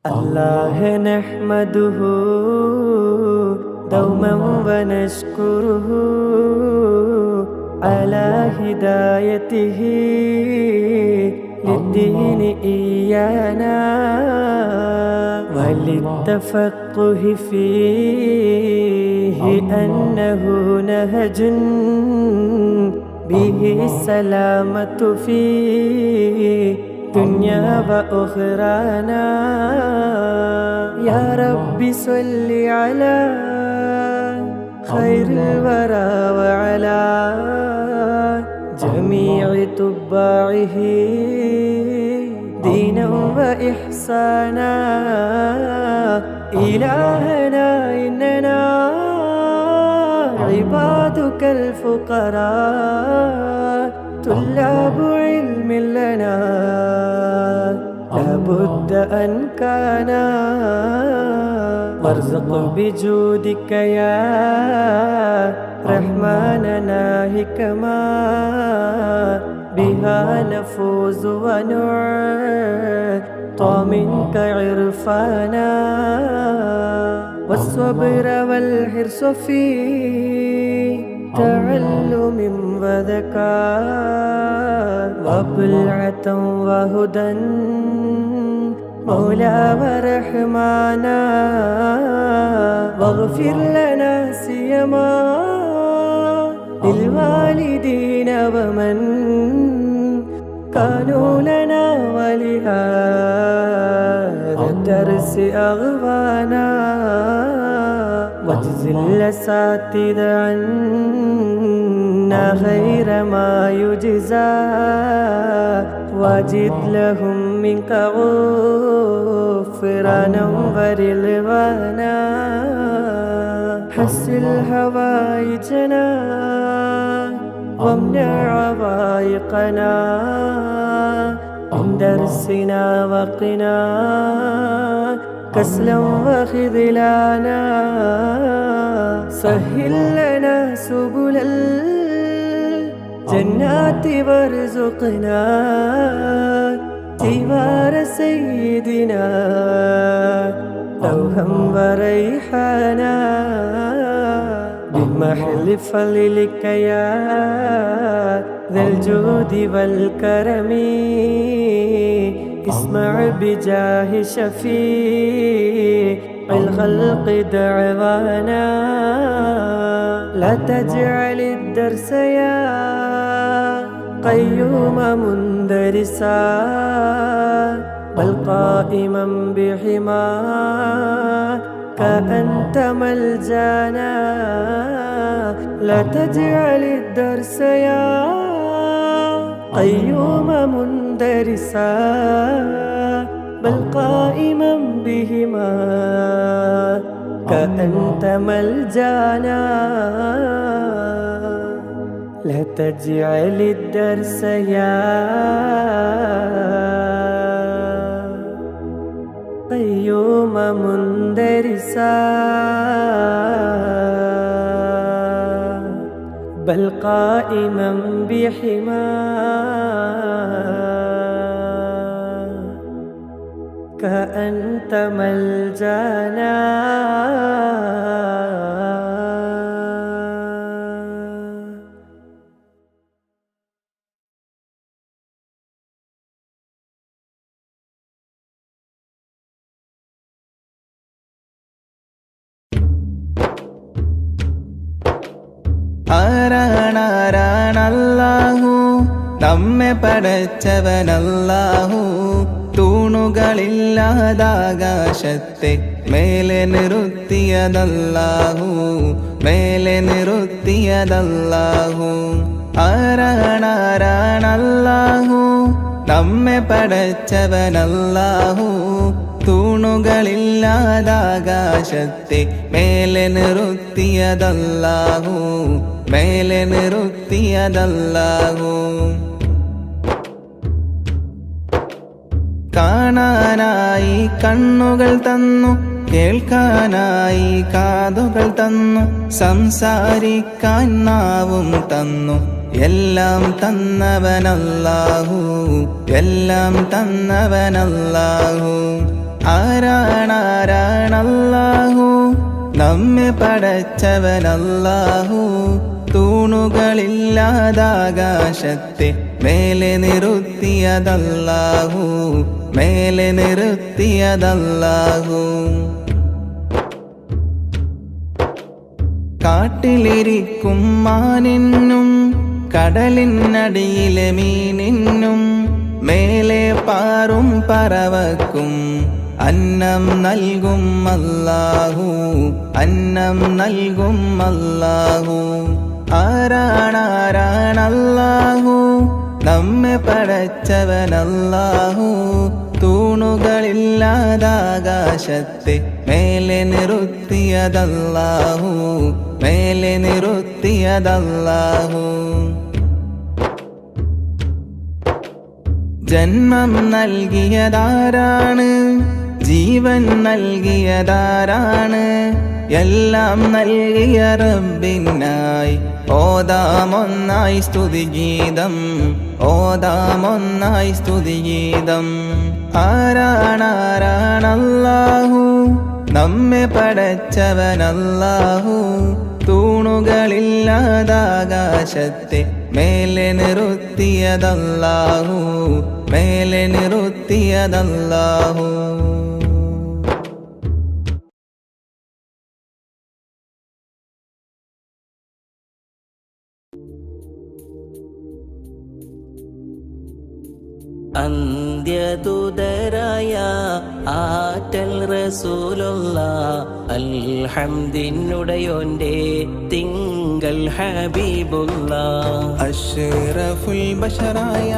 الله نحمده دوما ونشكره على هدايته للدين إيانا وللتفقه فيه أنه نهج به السلامة في دنيا وأخرانا. يا رب صل على خير الورى وعلى جميع تباعه دينا وإحسانا. إلهنا إننا عبادك الفقراء طلاب علم لنا لابد أن كان. وارزق بجودك يا رحمننا حكما بها نفوز ونعطى منك عرفانا. والصبر والحرص في تعلم وذكاء وبلعة وهدى مولى ورحمانا. واغفر لنا سيما للوالدين ومن كانوا لنا ولهذا الدرس أغوانا. واجزل الأساتذة عنا خير ما يجزى واجد لهم منك غفرانا ورضوانا. حسن هوائجنا وامنع عوائقنا من درسنا وقنا كسلا وخذلانا. سهل لنا سبل الجنات وارزقنا جوار سيدنا دوها وريحانا. بمحل فضلك يا ذا الجود والكرم اسمع بجاه شفيع الخلق دعوانا. لا تجعل الدرس يا قيوم مندرسا بل قائما بحماك أنت ملجانا. لا تجعل الدرس يا قيوم مندرسا بل قائما بهما كأنت ملجانا. لا تجعل الدرس يا قيوم مندرسا بل قائما بحماك أنت ملجانا. ആരാണാരാണല്ലാഹു നമ്മെ പടച്ചവനല്ലാഹു. തൂണുകളില്ലാതാകാശത്തെ മേലെ നിർത്തിയതല്ലാഹു, മേലെ നിർത്തിയതല്ലാഹു. ആരാണാരാണല്ലാഹു നമ്മെ പടച്ചവനല്ലാഹു. തൂണുകളില്ലാതാകാശത്തെ മേലെ നിർത്തിയതല്ലാഹു, മേലെ നിർത്തിയതല്ലാഹു. കാണാനായി കണ്ണുകൾ തന്നു, കേൾക്കാനായി കാതുകൾ തന്നു, സംസാരിക്കാൻ നാവും തന്നു. എല്ലാം തന്നവനല്ലാഹു, എല്ലാം തന്നവനല്ലാഹു. ആരാണാരാണല്ലാഹു നമ്മെ പടച്ചവനല്ലാഹു തൂണുകളില്ലാതാകാശത്തെ മേലെ നിർത്തിയതല്ലാഹു മേലെ നിർത്തിയതല്ലാഹു കാട്ടിലിരിക്കും മാനിനും കടലിനടിയിലെ മീനിനും മേലെ പാറും പറവക്കും അന്നം നൽകും അല്ലാഹു അന്നം നൽകും അല്ലാഹു ആരാണാരാണല്ലാഹു നമ്മെ പടച്ചവനല്ലാഹു തൂണുകളില്ലാതാകാശത്തെ മേലെ നിർത്തിയതല്ലാഹു മേലെ നിർത്തിയതല്ലാഹു ജന്മം നൽകിയതാരാണ് ജീവൻ നൽകിയതാരാണ് എല്ലാം നൽകിയ റബ്ബിനായി ഓതാമൊന്നായി സ്തുതിഗീതം ഓതാമൊന്നായി സ്തുതിഗീതം ആരാണാരാണല്ലാഹു നമ്മെ പടച്ചവനല്ലാഹു തൂണുകളില്ലാതാകാശത്തെ മേലെ നിർത്തിയതല്ലാഹു മേലെ നിർത്തിയതല്ലാഹു അന്ത്യദൂതരായ ആറ്റൽ റസൂലുള്ള അൽഹംദിനുടയോന്റെ തിങ്കൾ ഹബീബുള്ള അഷ്റഫുൽ ബശറായ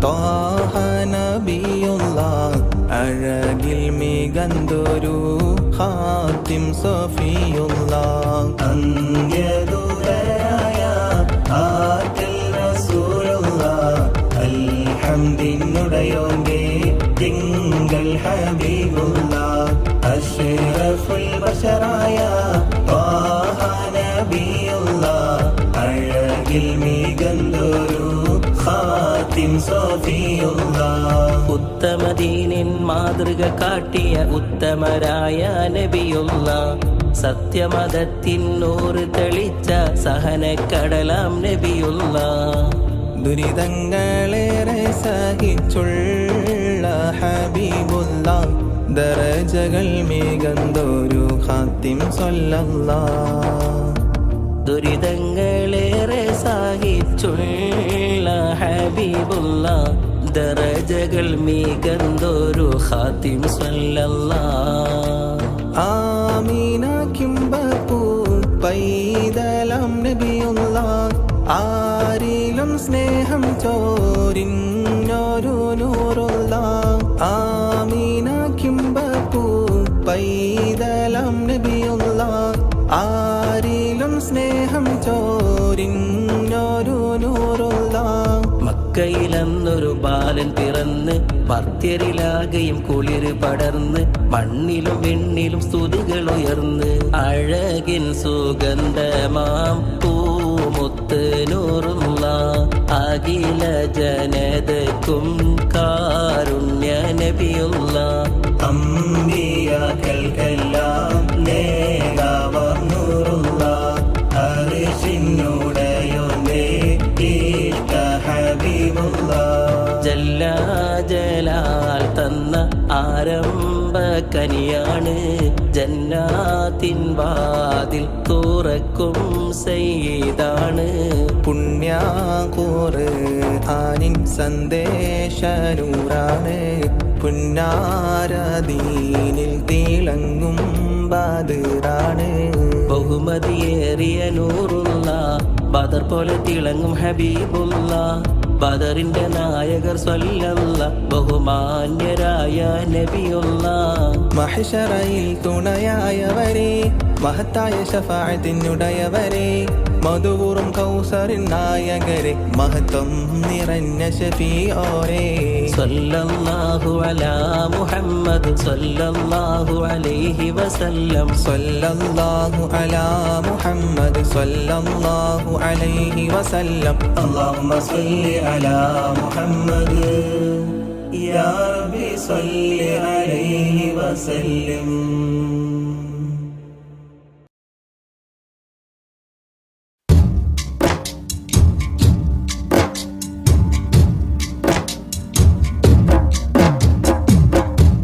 ത്വാഹ നബിയുള്ള അഴകിൽ മികന്തൊരു ഖാതിം സഫിയുള്ള അന്ത്യദൂതരായ ആറ്റൽ റസൂലുള്ള അൽഹംദിനുടയോന്റെ തിങ്കൾ ഹബീബുള്ള അഷ്റഫുൽ ബശറായ ത്വാഹ നബിയുള്ള അഴകിൽ മികന്തൊരു ഖാതിം സഫിയുള്ള ഉത്തമദീനിൻ മാതൃക കാട്ടിയ ഉത്തമരായ നബിയുള്ള സത്യമതത്തിൻ നൂറ് തെളിച്ച സഹനക്കടലാം നബിയുള്ള ദുരിതങ്ങളേറെ സഹിച്ചുള്ള ഹബീബുള്ള ദറജകൾ മികന്തൊരു ഖാതിം സ്വല്ലല്ലാഹ് ദുരിതങ്ങളേറെ സഹിച്ചുള്ള ഹബീബുള്ള ദറജകൾ മികന്തൊരു ഖാതിം സ്വല്ലല്ലാഹ് ആമീന കിംബപ്പൂ പൈതലം നബിയുള്ള ആരിലും സ്നേഹം ചോരിഞ്ഞൊരു നൂറുള്ള ആമീന കിംബപ്പൂ പൈതലം നബിയുള്ള ആരിലും സ്നേഹം ചോരിഞ്ഞൊരു നൂറുള്ള മക്കയിലന്നൊരു ബാലൻ പിറന്ന് ഭക്തരിലാകെയും കുളിര് പടർന്ന് മണ്ണിലും വെണ്ണിലും സ്തുതികൾ ഉയർന്ന് അഴകിൻ സുഗന്ധമാം പൂമുത്ത് നൂറുള്ള അഖില ജനതക്കും കാരുണ്യ നബിയുള്ള അമ്പിയാക്കൾക്കെല്ലാം നേതാവാം നൂറുള്ള അർശിനുടയോന്റെ ഇഷ്ട ഹബീബുള്ള ജല്ല ജലാൽ തന്ന ആരംഭ കനിയാണ് ജന്നാത്തിൻ വാതിൽ തുറക്കും സയ്യിദാണ് പുണ്യാഖുർആനിൻ സന്ദേശനൂറാണ് പുന്നാരദീനിൽ തിളങ്ങും ബദറാണ് ബഹുമതിയേറിയ നൂറുള്ള ബദർ പോലെ തിളങ്ങും ഹബീബുള്ള ബദറിന്റെ നായകർ സ്വല്ലല്ല ബഹുമാന്യരായ നബിയുള്ള മഹ്ശറയിൽ തുണയായവരെ മഹത്തായ ശഫാഅത്തിനുടയവരെ മധുവൂറും കൗസറിൻ നായകരെ മഹത്വം നിറഞ്ഞ ശഫീഓരെ സ്വല്ലല്ലാഹു അലാ മുഹമ്മദ് സ്വല്ലല്ലാഹു അലൈഹി വസല്ലം സ്വല്ലല്ലാഹു അലാ മുഹമ്മദ് സ്വല്ലല്ലാഹു അലൈഹി വസല്ലം അല്ലാഹുമ്മ സ്വല്ലി അലാ മുഹമ്മദ് യാ റബ്ബി സ്വല്ലി അലൈഹി وسلم.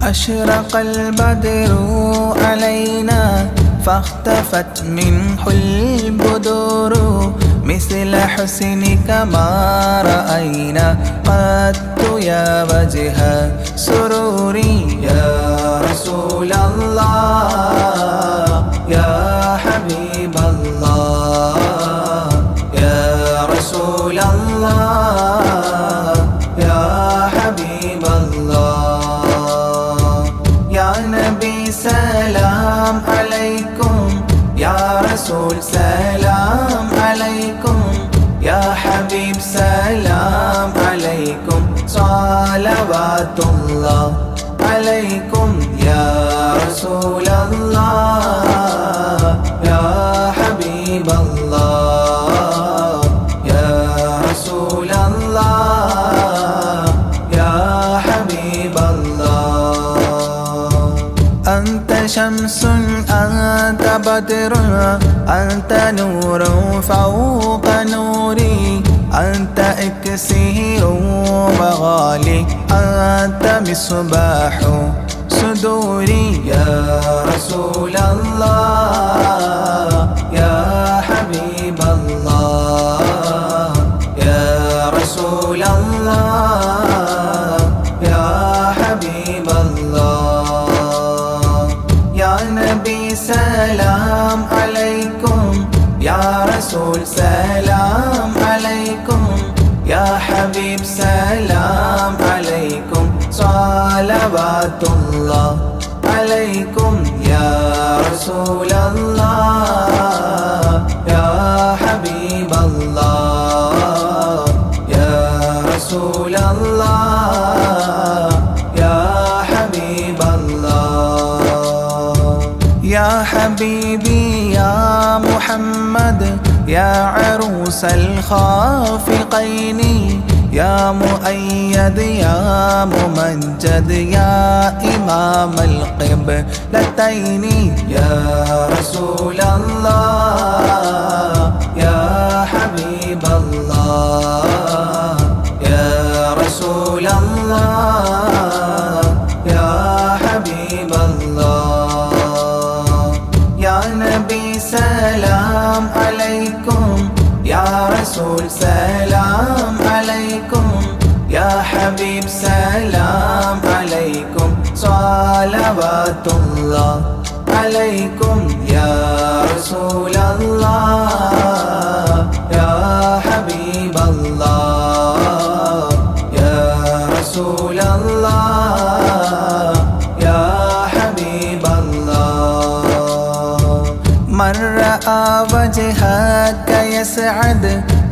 أشرق البدر علينا فاختفت منه البدور مثل حسنك ما رأينا قط يا وجه سروري. يا رسول الله يا حبيب الله يا رسول الله يا حبيب الله. يا نبي سلام عليكم يا رسول سلام عليكم يا حبيب سلام عليكم صلوات الله عليكم. يا رسول الله يا حبيب الله يا رسول الله يا حبيب الله. أنت شمس أنت بدر أنت نور فوق نوري أنت إكسير وغالي أنت مصباح صدوري. يا رسول الله يا حبيب الله يا رسول الله يا حبيب الله. يا نبي سلام عليكم يا رسول سلام عليكم يا حبيب سلام عليكم صلوات الله عليكم. يا رسول الله يا حبيب الله يا رسول الله يا حبيب الله. يا حبيبي يا محمد يا عروس الخافقين يا مؤيد يا ممجد يا إمام القبلتين. يا رسول الله يا حبيب الله يا رسول الله يا حبيب الله. يا نبي سلام عليكم يا رسول سلام عليكم يا حبيب سلام عليكم صلوات الله عليكم. يا رسول الله يا حبيب الله يا رسول الله يا حبيب الله. من رأى وجهك يسعد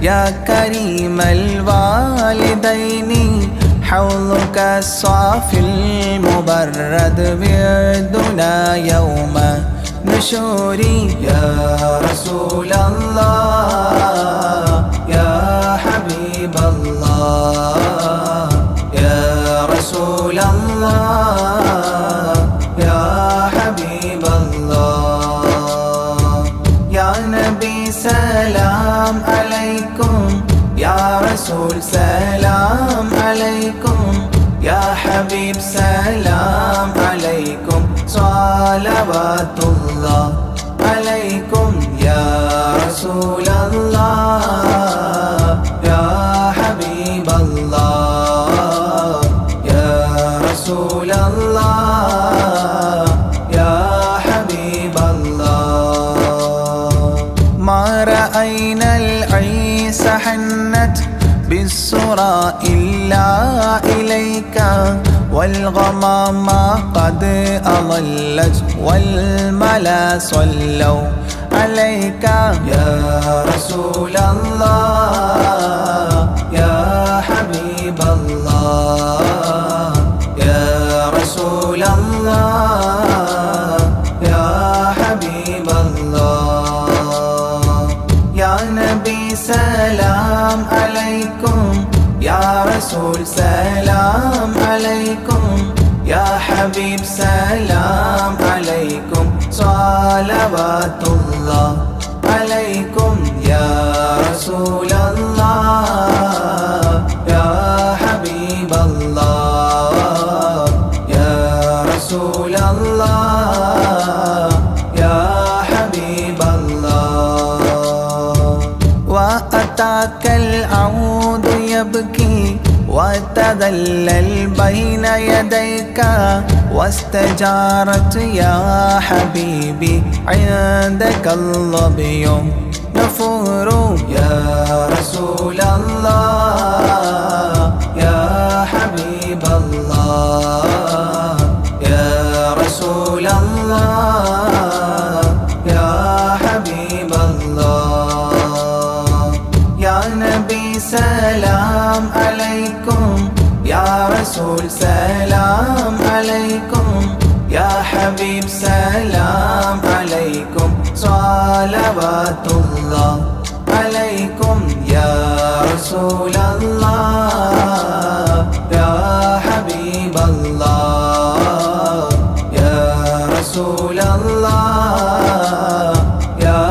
يا كريم الوالدين حوضك الصافي المبرد وردنا يوم نشوري. يا رسول الله يا حبيب الله يا رسول الله يا حبيب الله. يا نبي سلام عليكم يا رسول سلام عليكم يا حبيب سلام عليكم صلوات الله عليكم. يا رسول الله يا حبيب الله يا رسول الله يا حبيب الله. ما رأينا العيس حنت بالسرى إلا إليك والغمام قد أضلت والملا صلوا عليك. يا رسول الله يا حبيب الله يا رسول الله يا حبيب الله. يا نبي سلام عليكم يا رسول سلام عليكم يا حبيب حبيب سلام عليكم صلوات الله عليكم يا رسول الله يا حبيب الله يا رسول الله يا حبيب الله وأتاك العود يبكي وتذلل بين يديك واستجارت يا حبيبي عندك الظبي نفور يا رسول الله يا حبيب الله يا رسول الله يا حبيب الله يا نبي سلام عليكم يا رسول سلام عليكم يا حبيب سلام عليكم صلوات الله عليكم يا رسول الله يا حبيب الله يا رسول الله يا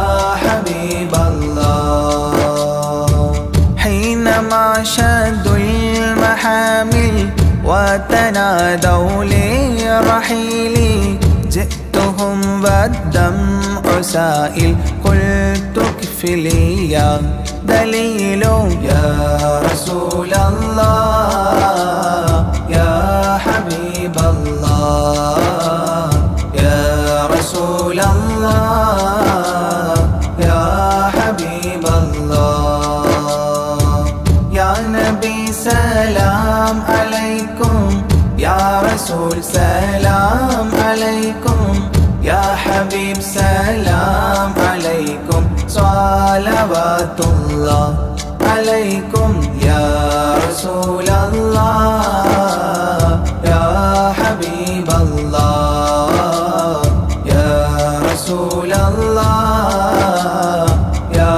حبيب الله حينما شدوا المحامل وتنادوا لرحيلي جئتهم والدمع سائل قلت اكفلي يا دليل يا رسول الله يا حبيب الله يا رسول الله يا حبيب الله يا نبي سلام عليكم يا رسول سلام عليكم يا حبيب سلام عليكم صلوات الله عليكم يا رسول الله يا حبيب الله يا رسول الله يا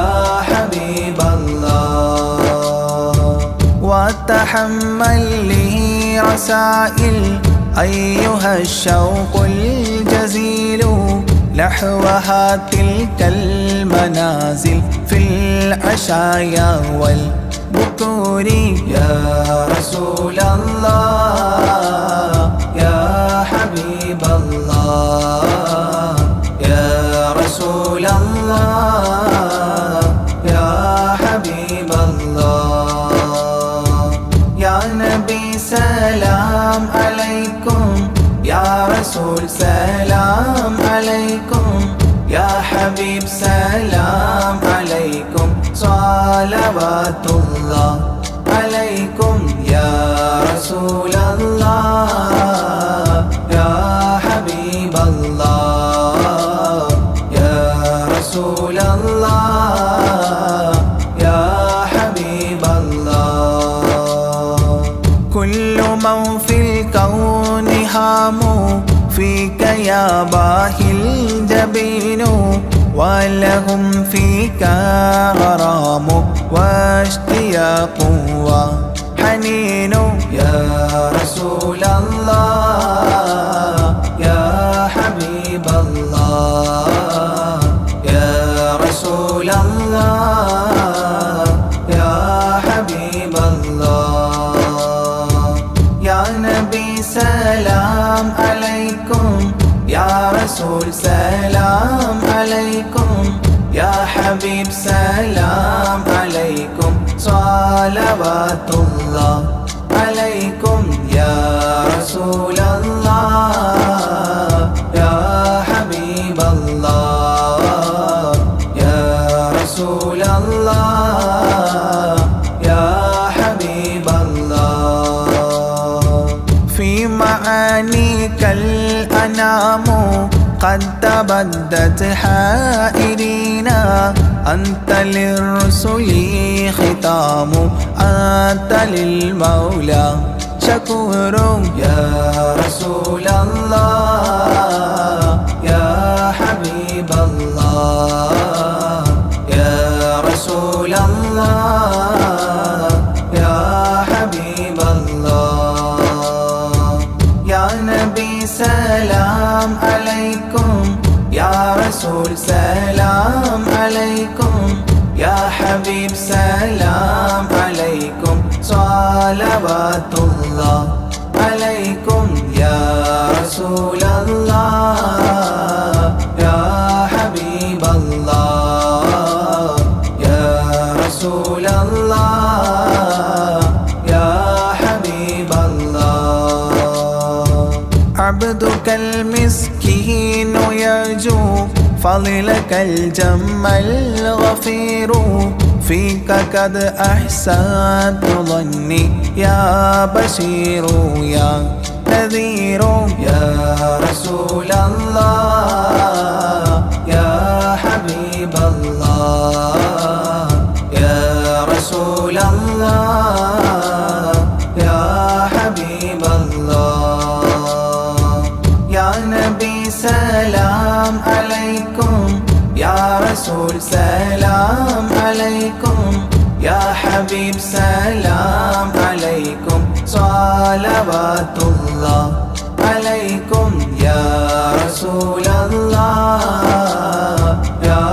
حبيب الله وتحمل لي رسائل أيها الشوق الجزيل نحوها تلك المنازل في العشايا والبكور يا رسول الله يا حبيب الله يا رسول الله يا حبيب الله يا نبي سلام عليكم يا رسول سلام عليكم يا حبيب سلام عليكم صلوات الله عليكم يا رسول الله يا حبيب الله يا رسول الله يا حبيب الله كل من في الكون هام فيك يا باهي الجبين ولهم فيك غرام واشتياق وحنين يا رسول الله يا حبيب الله يا رسول الله يا حبيب الله يا نبي سلام عليكم يا رسول سلام عليكم يا حبيب سلام عليكم صلوات الله عليكم يا رسول الله يا حبيب الله يا رسول الله يا حبيب الله في معانيك الأنام قد تبدت حائرين أنت للرسل ختام أنت للمولى شكور يا رسول الله يا حبيب الله يا رسول الله يا حبيب الله يا نبي سلام عليكم يا رسول سلام عليكم يا حبيب سلام عليكم صلوات الله عليكم يا رسول الله يا حبيب الله يا رسول الله يا حبيب الله عبدك المسكين يرجو فضلك الجم الغفير فيك قد أحسنت ظني يا بشير يا نذير يا رسول الله يا حبيب الله يا رسول الله يا حبيب الله يا نبي سلام عليكم يا رسول سلام عليكم يا حبيب سلام عليكم صلوات الله عليكم يا رسول الله يا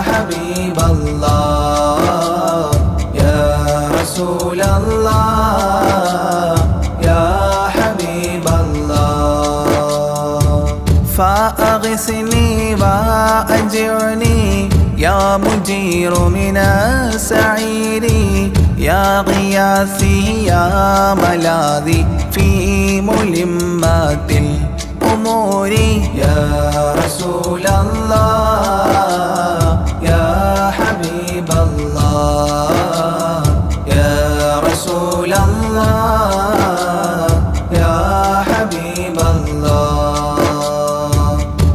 حبيب الله يا رسول الله يا حبيب الله فأغثني وأجرني يا مجير من السعير يا غياثي يا ملاذي في ملمات الأمور يا رسول الله يا حبيب الله يا رسول الله يا حبيب الله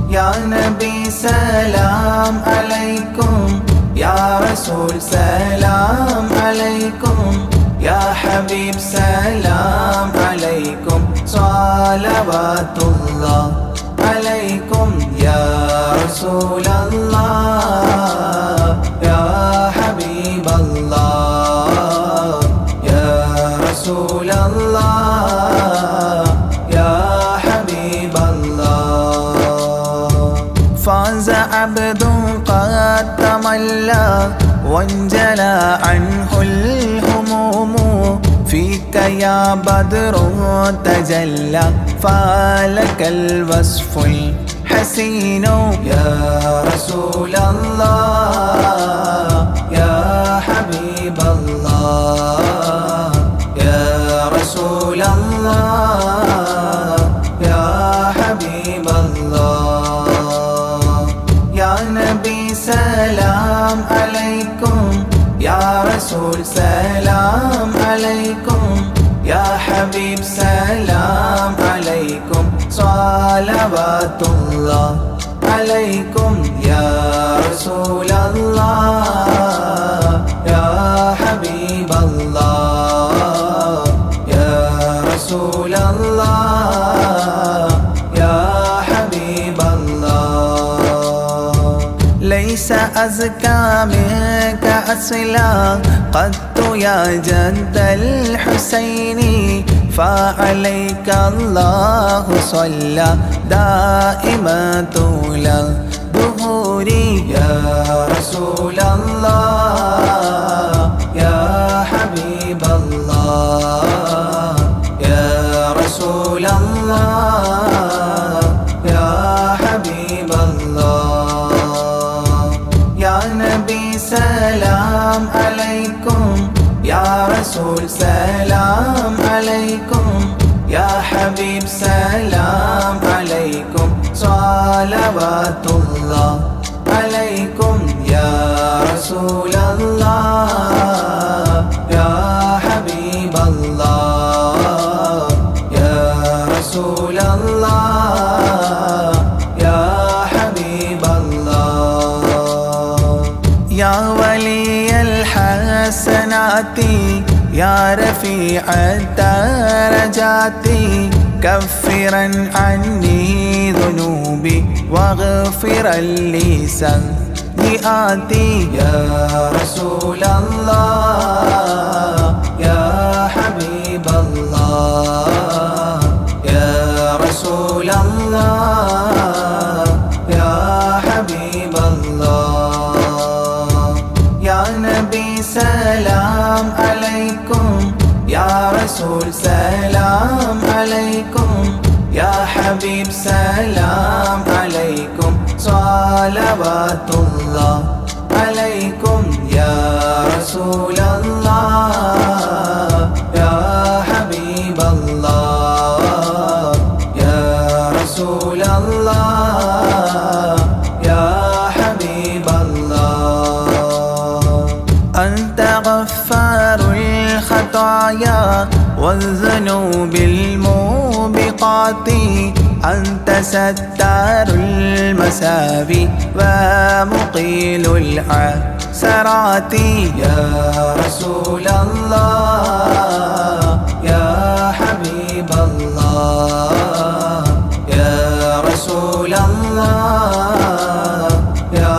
يا نبي سلام عليكم يا رسول سلام عليكم يا حبيب سلام عليكم صلوات الله عليكم يا رسول الله يا حبيب الله يا رسول الله يا حبيب الله فاز عبد قد تملى وانجلى عنه الهموم فيك يا بدر تجلى فلك الوصف الحسين يا رسول الله يا حبيب الله يا رسول الله يا حبيب الله يا نبي سلام عليكم يا رسول سلام عليكم يا حبيب سلام عليكم صلوات الله عليكم يا رسول الله يا حبيب الله يا رسول الله يا حبيب الله ليس أزكى منك أصلا قدت يا جد الحسين فعليك الله صلى دائما طول الدهور يا رسول الله يا حبيب الله يا رسول الله يا حبيب الله يا نبي سلام عليكم يا رسول سلام عليكم يا حبيب سلام عليكم صلوات الله عليكم يا رسول الله يا حبيب الله يا رسول الله يا حبيب الله يا ولي الحسنات يا رفيع الدرجات كفرا عني ذنوبي واغفرا لي سيئاتي يا رسول الله يا حبيب الله يا رسول الله ഹബീബ് സലാം അലൈക്കും സ്വലവാത്തുല്ലാഹ് അലൈക്കും യാ റസൂലല്ലാഹ് യാ ഹബീബല്ലാഹ് യാ റസൂലല്ലാഹ് യാ ഹബീബല്ലാഹ് അൻത ഗഫാറുൽ ഖതായാ والذنوب الموبقات أنت ستار المساوي ومقيل العثرات يا رسول الله يا حبيب الله يا رسول الله يا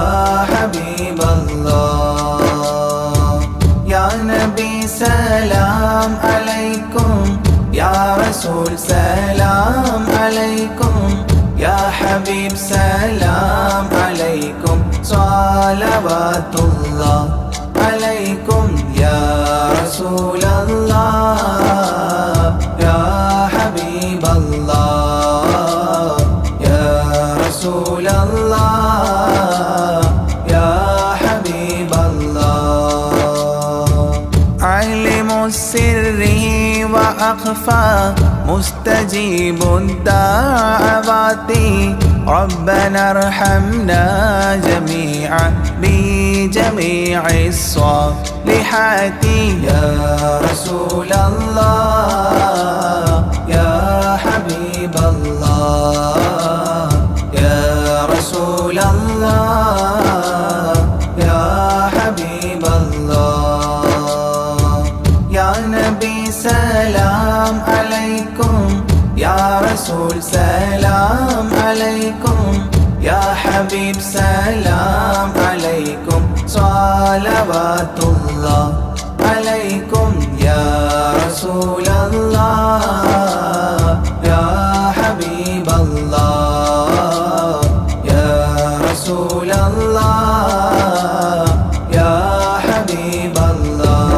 حبيب الله يا نبي سلام عليكم يا رسول سلام عليكم يا حبيب سلام عليكم صلوات الله عليكم يا رسول الله يا حبيب الله يا رسول الله يا حبيب الله علم السر وأخفى مستجيب الدعوات ربنا ارحمنا جميعا بجميع الصالحات يا رسول الله يا حبيب الله يا رسول الله يا حبيب الله يا نبي سلام عليكم يا رسول سلام عليكم يا حبيب سلام عليكم صلوات الله عليكم يا رسول الله يا حبيب الله يا رسول الله يا حبيب الله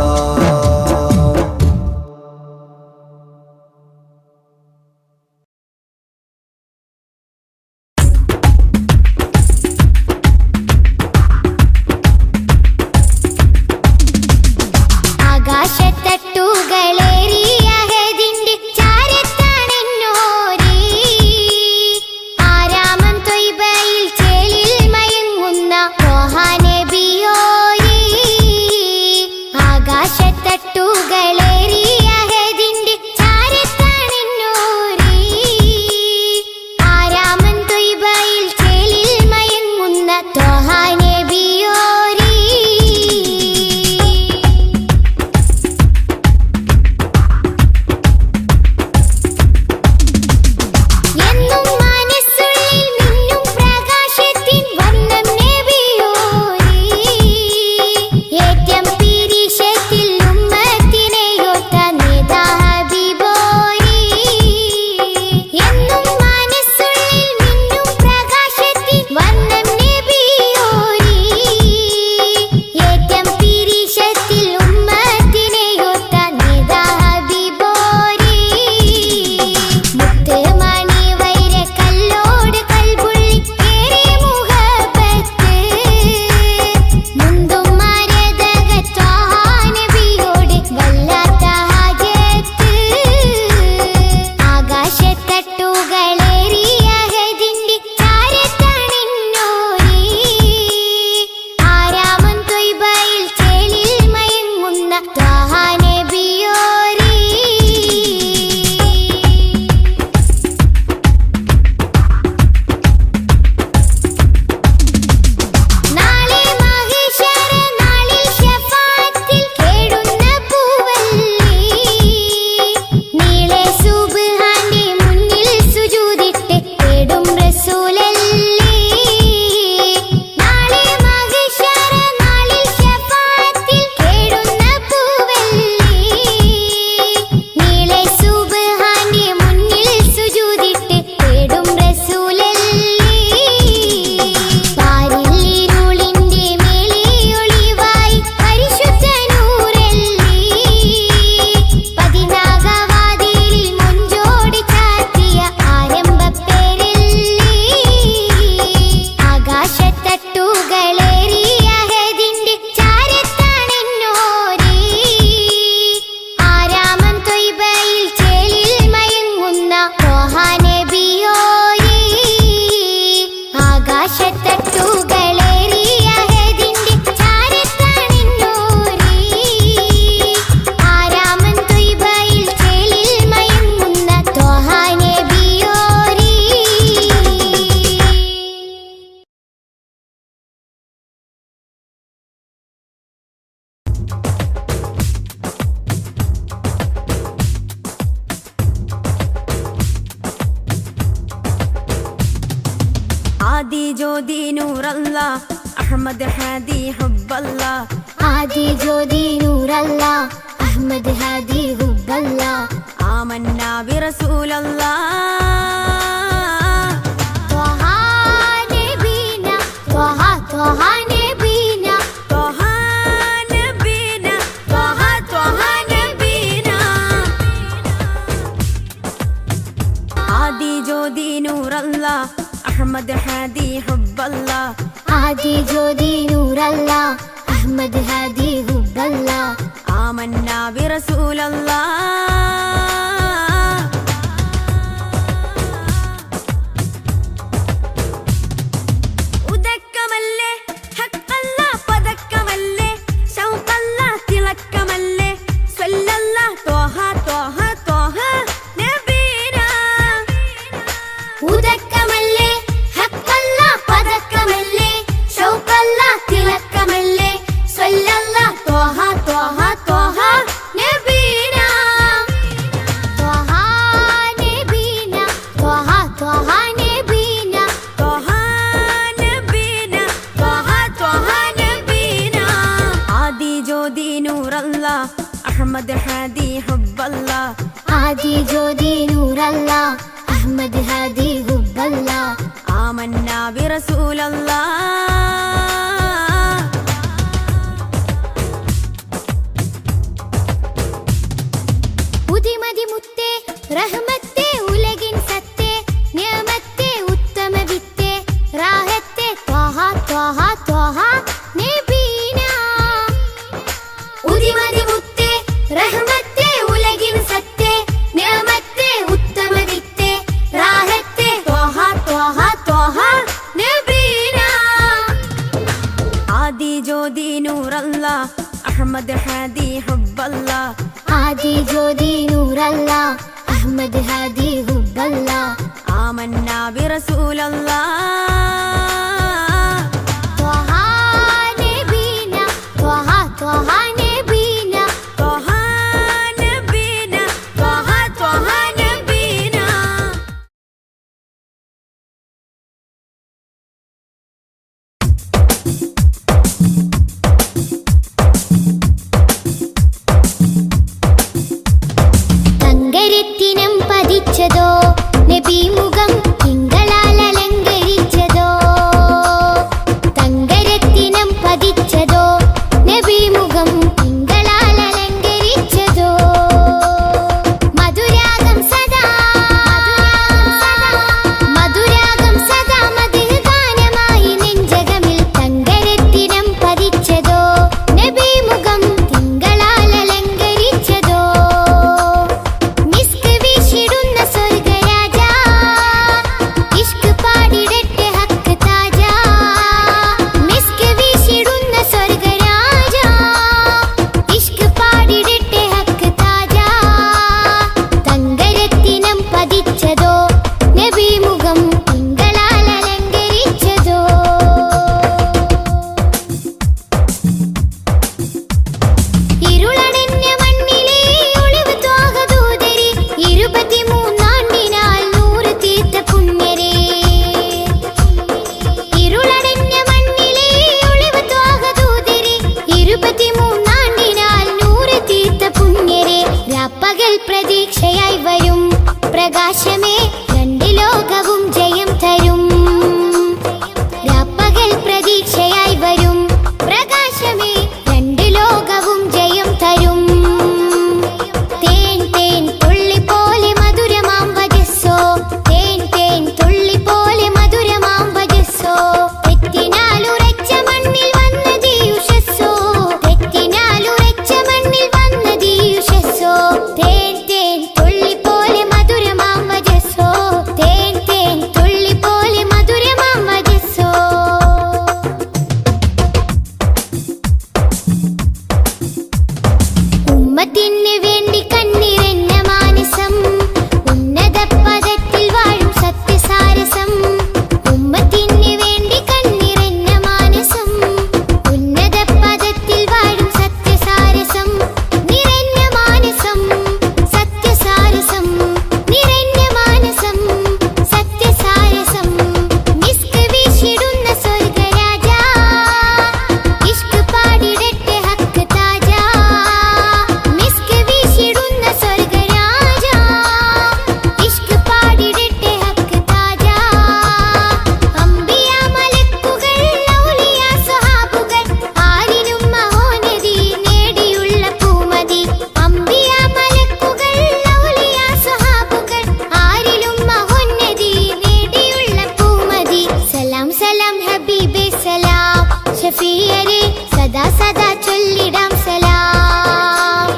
ആരംഭപ്പേര് ആദി ജ്യോതി നൂറല്ലാ അഹ്മദ് ഹാദി ഹുബ്ബല്ലാ ആദി ജ്യോതി നൂറല്ലാ അഹ്മദ് ഹാദി ഹുബ്ബല്ലാ ആമന്നാ ബിറസൂലല്ലാ ത്വഹ നബീന ത്വഹ ത്വഹ നബീന ത്വഹ നബീന ത്വഹ ത്വഹ നബീന ആദി ജ്യോതി നൂറല്ലാ അഹ്മദ് ഹാദി ഹുബ്ബല്ലാ ആദി ജ്യോതി നൂറല്ലാ അഹ്മദ് ഹാദി ഹുബ്ബല്ലാ ആമന്നാ ബിറസൂലല്ലാ ഉദക്കമല്ലേ ഹഖല്ലാ പദക്കമല്ലേ ശൗഖല്ലാ തിളക്കമല്ലേ സ്വല്ലല്ലാ ത്വഹ ത്വഹ ത്വഹ നബീന ഉദക്കമല്ലേ ഹഖല്ലാ പദക്കമല്ലേ ശൗഖല്ലാ തിളക്കമല്ലേ സ്വല്ലല്ലാ ത്വഹ ത്വഹ ത്വഹ നബീന ത്വഹ നബീന ത്വഹ ത്വഹ നബീന ത്വഹ നബീന ത്വഹ ത്വഹ നബീന ആദി ജ്യോതി നൂറല്ലാ അഹ്മദ് ഹാദി ഹുബ്ബല്ലാ ആദി ജ്യോതി നൂറല്ലാ അഹ്മദ് ഹാദി ഹുബ്ബല്ലാ ആമന്നാ ബിറസൂലല്ലാ ഉദിമതി മുത്തേ റഹ്മത്തേ ഉലകിൻ സത്തേ നിയമത്തേ ഉത്തമ വിത്തേ റാഹത്തേ ത്വഹ ത്വഹ ത്വഹ നബീന ഉദിമതി മുത്തേ റഹ്മത്തേ ഉലകിൻ സത്തേ നിയമത്തേ ഉത്തമ വിത്തേ റാഹത്തേ ത്വഹ ത്വഹ ത്വഹ നബീന ആദി ജ്യോതി നൂറല്ലാ അഹ്മദ് ഹാദി ഹുബ്ബല്ലാ ആദി ജ്യോതി നൂറല്ലാ അഹ്മദ് ഹാദി ഹുബ്ബല്ലാ ആമന്നാ ബിറസൂലല്ലാ ത്വഹ നബീന ത്വഹ ത്വഹ നബീന ത്വഹ നബീന ത്വഹ ത്വഹ നബീന തങ്കരത്തിനം പതിച്ചതോ നബി മുഖം തിങ്കളാൽ അലങ്കരിച്ചതോ തങ്കരത്തിനം പതിച്ചതോ നബി മുഖം തിങ്കളാൽ അലങ്കരിച്ചതോ മധുരാഗം സദാ മധുരാഗം സദാ മധുഗാനമായി നെഞ്ചകമിൽ തങ്കരത്തിനം ഷഫീയരെ സദാ സദാ ചൊല്ലിടാം സലാം.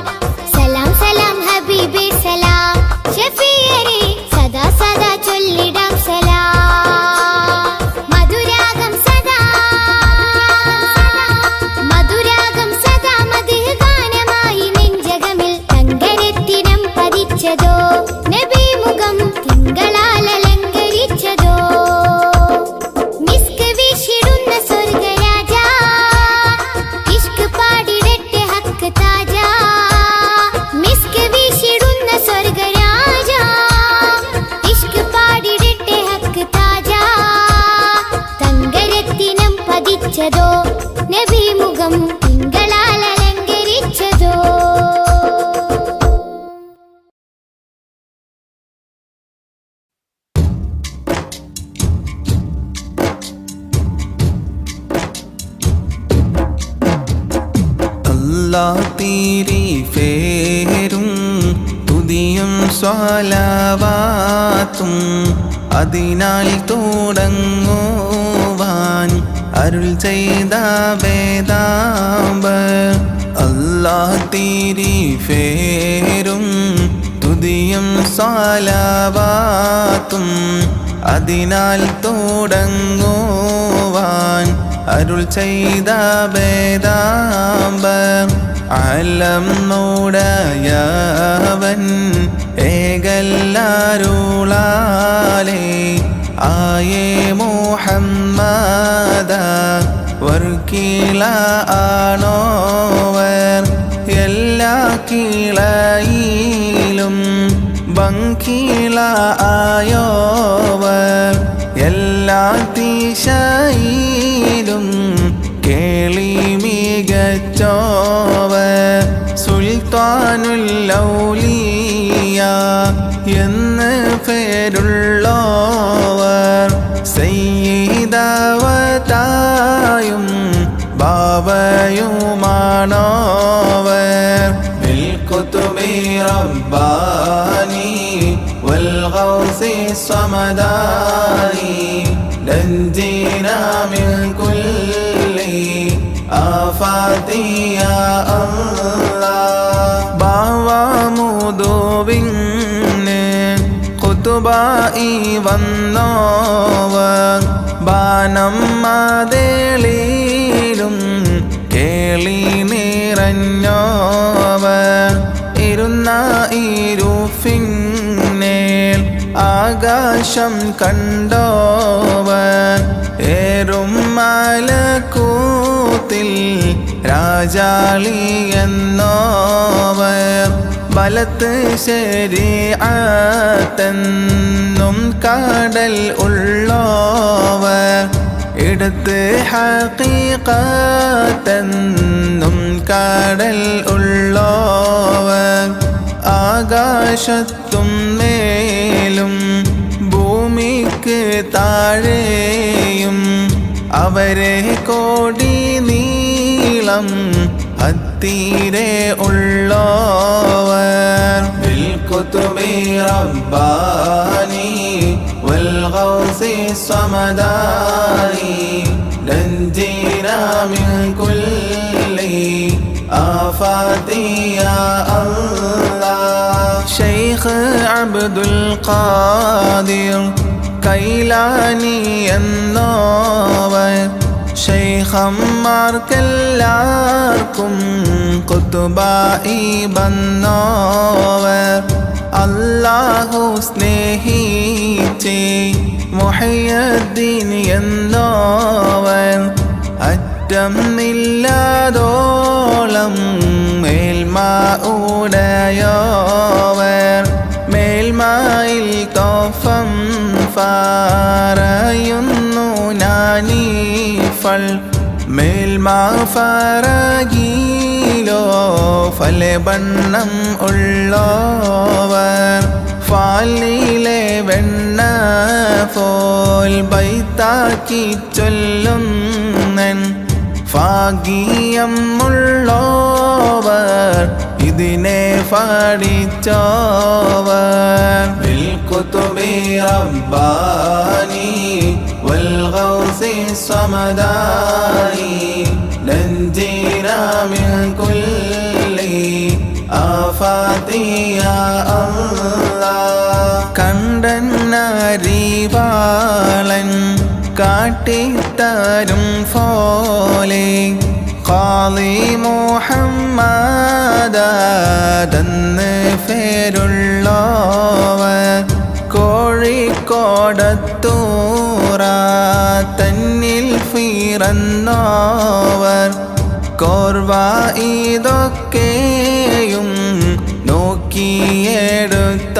സലാം സലാം ഹബീബേ സലാം. ഷഫീയരെ സദാ സദാ ചൊല്ലിടാം സലാം. മധുരാഗം സദാ മധുരാഗം സദാ മധുഹ ഗാനമായി നെഞ്ചകമിൽ തങ്കരത്തിനം പതിച്ചതോ നബി മുഖം തിങ്കളാൽ അലങ്കരിച്ചതോ. മിസ്ക് വീശിടുന്ന സ്വർഗരാജ ഇഷ്ക് പാടിടട്ടെ ഹക്ക് താജ. മിസ്ക് വീശിടുന്ന സ്വർഗരാജ ഇഷ്ക് പാടിടട്ടെ ഹക്ക് താജ. തങ്കരത്തിനം പതിച്ചതോ നബി മുഖം തിങ്കളാൽ അലങ്കരിച്ചതോ. അല്ലാഹ് തീരി ഫേരും തുതിയും സ്വലാവാത്തും അതിനാൽ തുടങ്ങുവാൻ അരുൾ ചെയ്ത വേദാംബർ. അല്ലാഹ് തീരി ഫേരും തുതിയും സ്വലാവാത്തും അതിനാൽ തുടങ്ങുവാൻ അരുൾ ചെയ്ത വേദാംബർ. അലം നോടയവൻ ഏകല്ലാരുളാലേ ആയേ മുഹമ്മദ വർക്കീള ആണോവർ. എല്ലാ കീളയിലും ബങ്കീള ആയോവർ. എല്ലാ ദിശയിലും കേളി മികച്ചോവർ. സുൽത്താനുൽ ഔലിയ എന്ന് പേരുള്ളോവർ. സയ്യിദവതായും ബാബയുമാണോവർ. ബിൽകുതുബി റബ്ബാനി വൽഗൗസി സമദാനി നഞ്ജിനാ മിൻ കുല്ലി ആഫാതി യാ അല്ലാഹ്. ബാവാമുദുവിന് ഖുതുബായി വന്നോവർ. ബാനം മാതേളിലും കേളി നിറഞ്ഞോവർ. ഇരുന്ന ഇരുഫിന്നേൽ ആകാശം കണ്ടോവർ. ഏറും മലക്കൂത്തിൽ രാജാളി എന്നോവർ. വലത്ത് ശരീഅത്തെന്നും കടൽ ഉള്ളോവർ. ഇടത്ത് ഹഖീഖത്തെന്നും കടൽ ഉള്ളോവർ. ആകാശത്തും മേലും ഭൂമിക്ക് താഴെയും അവരെ കോടി നീളം അത്തീരെ ഉള്ളോവർ. ബിൽകുതുബി റബ്ബാനി വൽഗൗസി സമദാനി നഞ്ജിനാ മിൻ കുല്ലി ആഫാതി യാ അല്ലാഹ്. ശൈഖ് അബ്ദുൽ ഖാദിർ കൈലാനി എന്നോവർ. ശൈഖന്മാർക്കെല്ലാവർക്കും ഖുതുബായി വന്നോവർ. അല്ലാഹു സ്നേഹിച്ചേ മുഹയ്യദ്ദീൻ എന്നോവർ. അറ്റം ഇല്ലാതോളം മേൽമ ഉടയോവർ. മേൽമയിൽ തോഫം പറയുന്നു നാനീഫൾ. മേൽമ ഫറഗീലോ ഫലബണ്ണം ഉള്ളോവർ. ഫാലിലെ വെണ്ണ പോൽ ബൈത്താക്കി ചൊല്ലുന്നൻ ഭാഗ്യം ഉള്ളോവർ ഇതിനെ പഠിച്ചോവർ. ബിൽകുതുബി റബ്ബാനി വൽഗൗസി الصمداني نجينا من كل آفات يا الله കണ്ടന്നരിവാളൻ കാട്ടിത്തരും പോലെ ഖാലി മുഹമ്മദെന്ന് പേരുള്ളവർ കോഴിക്കോടത്തൂറ തന്നിൽ പിറന്നവർ കോർവ ഇതൊക്കെയും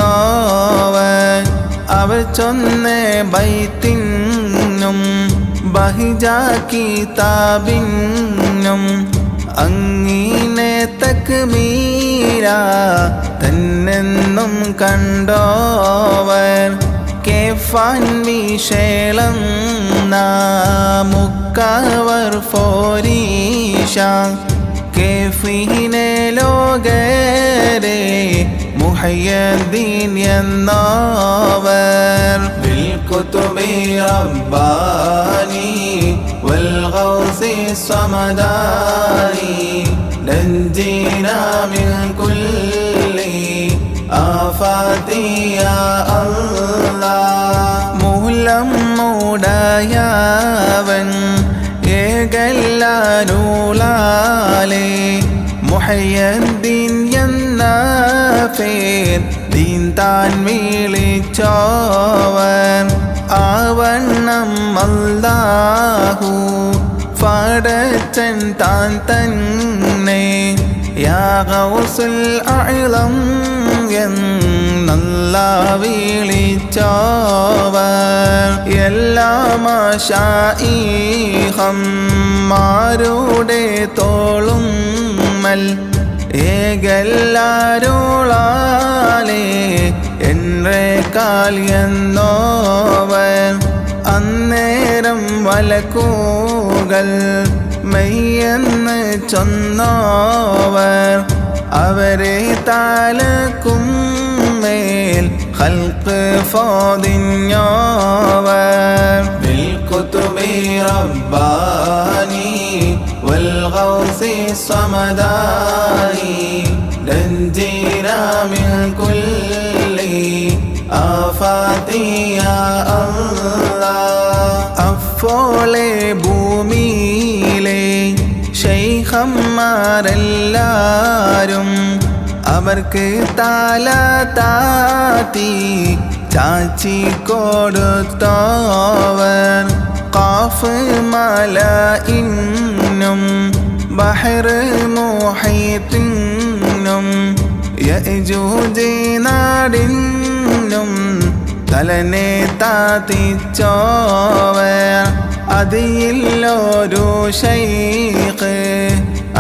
നോക്കിയെടുത്തവർ അവർ ചൊന്ന ബൈത്തിനും ബഹിജ കിതാബിനും അങ്ങിനെ തക്മീര തന്നെന്നും കണ്ടോവർ കേഫാൻ വിശേളം നാമുക്കവർ ഫോരീഷ കേഫിനെ ലോകരെ മുഹയ്യദ്ദീൻ എന്നവർ بالكتب رباني والغوث الصمداني نجينا من كل آفات يا الله മൂലം മൂടയവൻ ഏകല്ലാനൂളാലേ മുഹയ്യദ്ദീൻ എന്ന പേർ ദീൻ താൻ വിളിച്ചോവൻ ആവണ്ണം അല്ലാഹു പടച്ചൻ താൻ തന്നെ യാ ഗൗസുൽ അഅ്ലം എന്നല്ല വിളിച്ചോവർ എല്ലാ മാശായിഹന്മാരുടെ തോളും മൽ ഏകല്ലാരോളാലേ എന്റെ കാൽ എന്നോവർ അന്നേരം വലക്കൂകൾ മെയ്യെന്ന് ചൊന്നോവർ അവരെ താലക്കും മേൽ ഖൽഖ് ഫോദിഞ്ഞോവർ بالكتب رباني والغوث الصمداني نجينا من كل آفات يا الله അഫോളെ ഭൂമിയിലെ ശൈഖന്മാരെല്ലാരും അവർക്ക് താല താത്തി ചാച്ചി കൊടുത്തോവർ ഖാഫ് മല ഇന്നും ബഹർ മുഹീത്തിനും യജൂജ് നാടിനും തലനെ താത്തിച്ചോവർ അതിലൊരു ശൈഖ്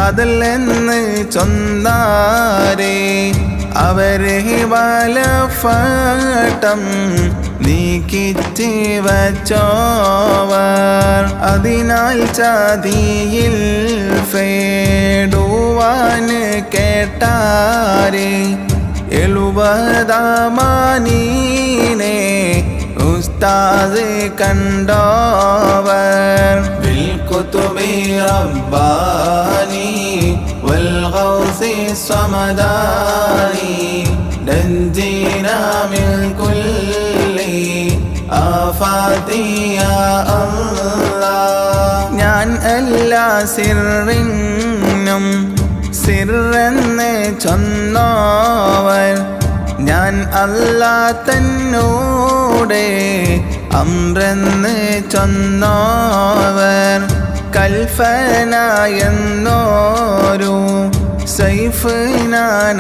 അതിലെന്ന് ചൊന്നാരേ അവരെ വലഫട്ടം നീക്കിച്ച് വച്ചോവർ അതിനാൽ ചതിയിൽ ഫേടുവാൻ കേട്ടാരേ 70 ഉസ്താദ് കണ്ടോവർ بالكتب رباني والغوث الصمداني نجينا من كل آفات يا الله ഞാൻ എല്ലാ സിറിനും സിറെന്ന് ചൊന്നോവർ ഞാൻ അല്ലാ തന്നോടെ അമ്രെന്ന് ചൊന്നോവർ കൽഫനായെന്നോരു സൈഫ് ഞാനെന്നോവർ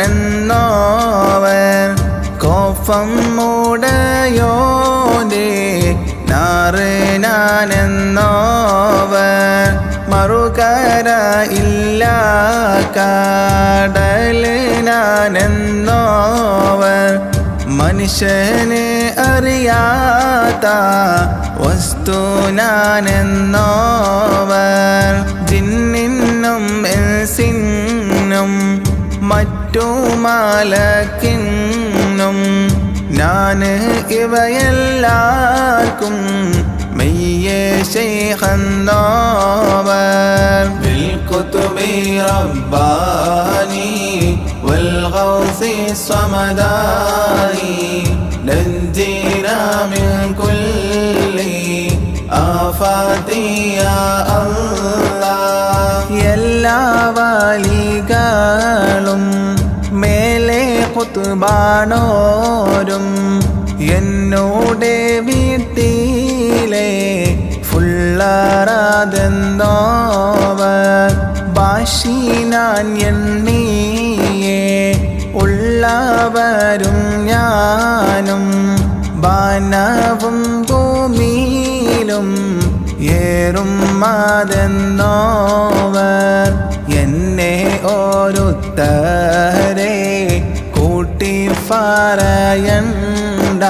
കോഫം മൂടയോടെ നാറ് ഞാനെന്നോവർ മറുകര ഇല്ല കാടൽ ഞാനെന്നോവർ മനുഷ്യനെ അറിയാത്ത വസ്തു ഞാനെന്നോവർ ജിന്നിനും ഇൻസിനും മറ്റു മാലക്കിനും ഞാൻ ഇവയെല്ലാവർക്കും മെയ്യേ ശൈഖന്നോവർ بالكتب رباني والغوث الصمداني نجينا من كل آفات يا الله എല്ലാ വലികളും മേലെ കുത്തുബാണോരും എന്നോടെ വീട്ടിലെ ഫുള്ളറാതെന്നോവർ ഭാഷിനാൻ എണ്ണിയേ ഉള്ളവരും ഞാനും ബാനവും ഭൂമിയിലും ഏറും മാതെന്നോവർ എന്നെ ഓരുത്തരെ കൂട്ടി പറയണ്ട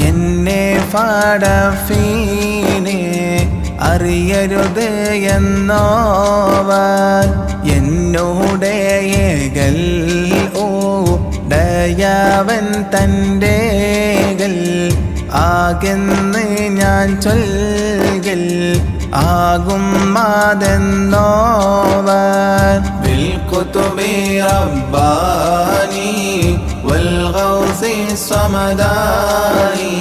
എന്നെ ഫടഫീനെ അറിയരുത് എന്നോവർ എന്നോടെ ഏകൽ ഓ ദയവൻ തൻ്റെകൾ ആകെന്ന് ഞാൻ ചൊൽകൽ ആകും മാതെന്നോവർ بالكتب رباني والغوث الصمداني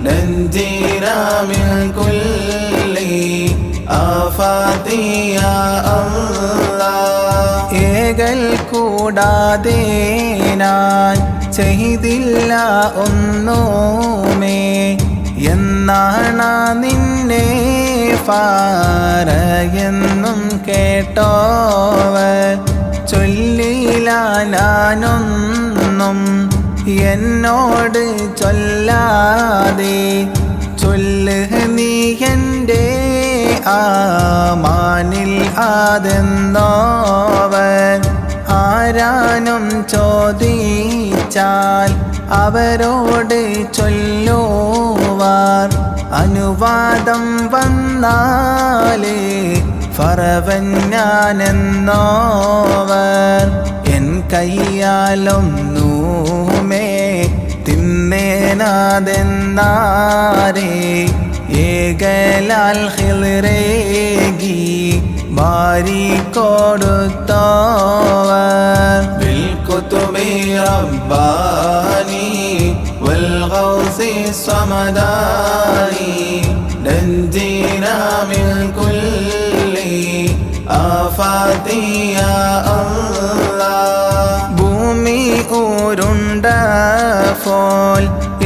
نجينا من كل آفات يا الله ഏകൽ കൂടാതെ ഞാൻ ചെയ്തില്ല ഒന്നുമേ എന്നാണ് നിന്നെ പറയുന്നും കേട്ടോവർ ചൊല്ലില്ല ഞാനൊന്നും എന്നോട് ചൊല്ലാതെ ചൊല്ല് നീ എൻ്റെ ആമാനിൽ ആതെന്നോവർ ആരാനും ചോദിച്ചാൽ അവരോട് ചൊല്ലുവാർ അനുവാദം വന്നാലേ ഫറവൻ ഞാനെന്നോവർ എൻ കയ്യാലൊന്നുമേ തിന്നേനാതെന്നാരേ ഏകലാൽ ഖിൽറേകി ബാരി കൊടുത്തോവർ بالكتب رباني والغوث الصمداني نجينا من كل آفات يا الله ഭൂമി ഉരുണ്ടപ്പോൾ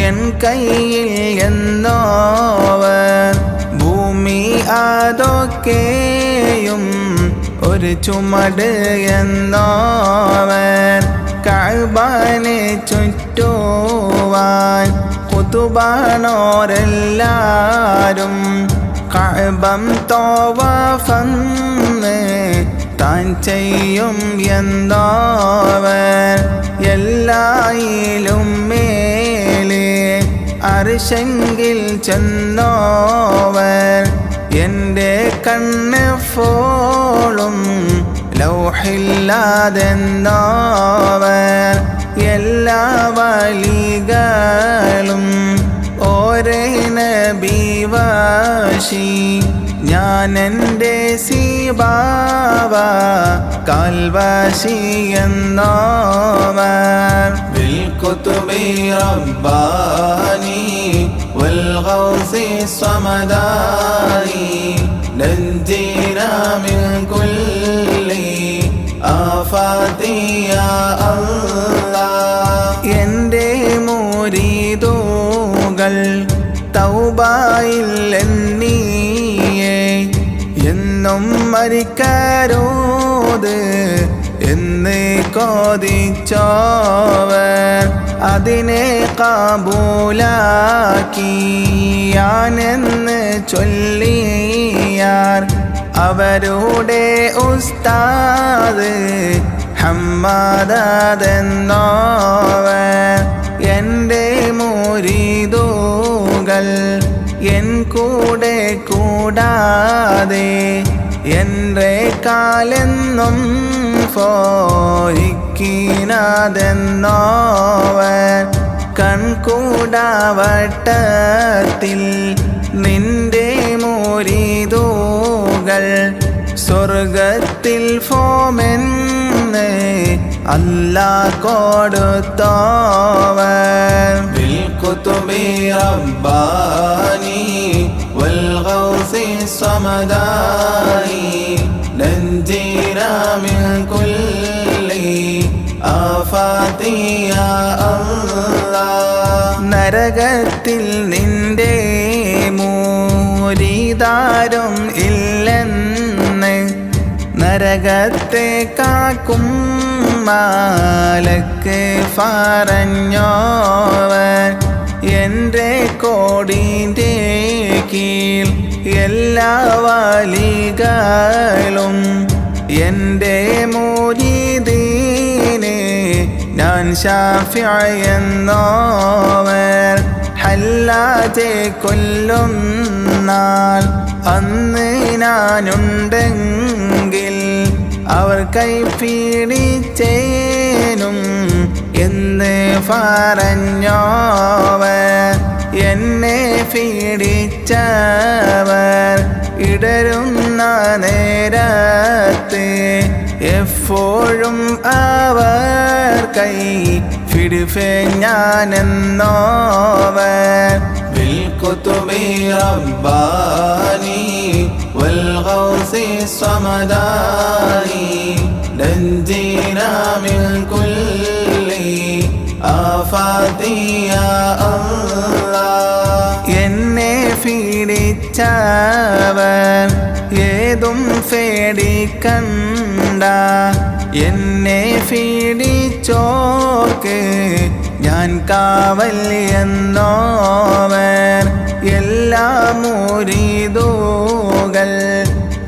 എൻ കയ്യിൽ എന്നോവർ ഭൂമി അതൊക്കെയും ഒരു ചുമട് എന്നോവർ കഅബനെ ചുറ്റുവാൻ കുതുബാനോരെല്ലാരും കഅബം തോവഫന്ന് താൻ ചെയ്യും എന്നോവർ എല്ലായിലും മേലെ അർശെങ്കിൽ ചെന്നോവർ എൻ്റെ കണ്ണ് ഫോളും ലൗഹില്ലാതെന്നോവർ എല്ലാ വലികളും ഓരേ നബിവാശി ഞാൻ എൻ്റെ സീബാവ കാൽവാശി എന്നോവർ بالكتب رباني والغوث الصمداني نجينا من كل آفات يا الله എൻ്റെ മുരീദുകൾ തൗബയിൽ എണ്ണിയേ എന്നും മരിക്കരുത് എന്ന് കൊതിച്ചോവർ അതിനെ കബൂലാക്കി ഞാനെന്ന് ചൊല്ലിയാർ അവരുടെ ഉസ്താദ് ഹമ്മദെന്നോവർ എൻ്റെ മുരീദുകൾ എൻ കൂടെ കൂടാതെ എൻ്റെ കാലെന്നും ഫോയിക്കിനാതെന്നോവർ കൺകൂടാവട്ടത്തിൽ നിന്റെ മുരീദുകൾ സ്വർഗത്തിൽ ഫോമെന്ന് അല്ലാ കൊടുത്തോവർ ബിൽകുതുബി റബ്ബാനി വൽഗൗസി സമദാനി നഞ്ജീനാ മിൻ കുല്ലി ആഫാതി യാ അല്ലാഹ് നരകത്തിൽ നിന്റെ മൂരിദാരും ഇല്ലെന്ന് നരകത്തെ കാക്കും മാലക്ക് പറഞ്ഞോവർ എൻ്റെ കോടിൻ്റെ കീഴ് എല്ലാ വലികളും എൻ്റെ മുരീദീനെ ഞാൻ ശാഫിഈ എന്നോവർ ഹല്ലാതെ കൊല്ലും നാൾ അന്ന് ഞാനുണ്ടെങ്കിൽ അവർ കൈപിടിച്ചേനും എന്ന് പറഞ്ഞോവർ എന്നെ പീഡിച്ചവർ ഇടരുന്ന നേരത്ത് എപ്പോഴും അവർ കൈ പിടിപ്പേ ഞാനെന്നോവർ ബിൽകുതുബി റബ്ബാനി വൽഗൗസി സമദാനി നഞ്ജീനാ മിൻ കുല്ലി ആഫാതി യാ അല്ലാഹ് എന്നെ പീഡിച്ചവർ ഏതും പേടിക്കണ്ട എന്നെ പീഡിച്ചോർക്ക് ഞാൻ കാവൽ എന്നോവർ എല്ലാ മുരീദുകൾ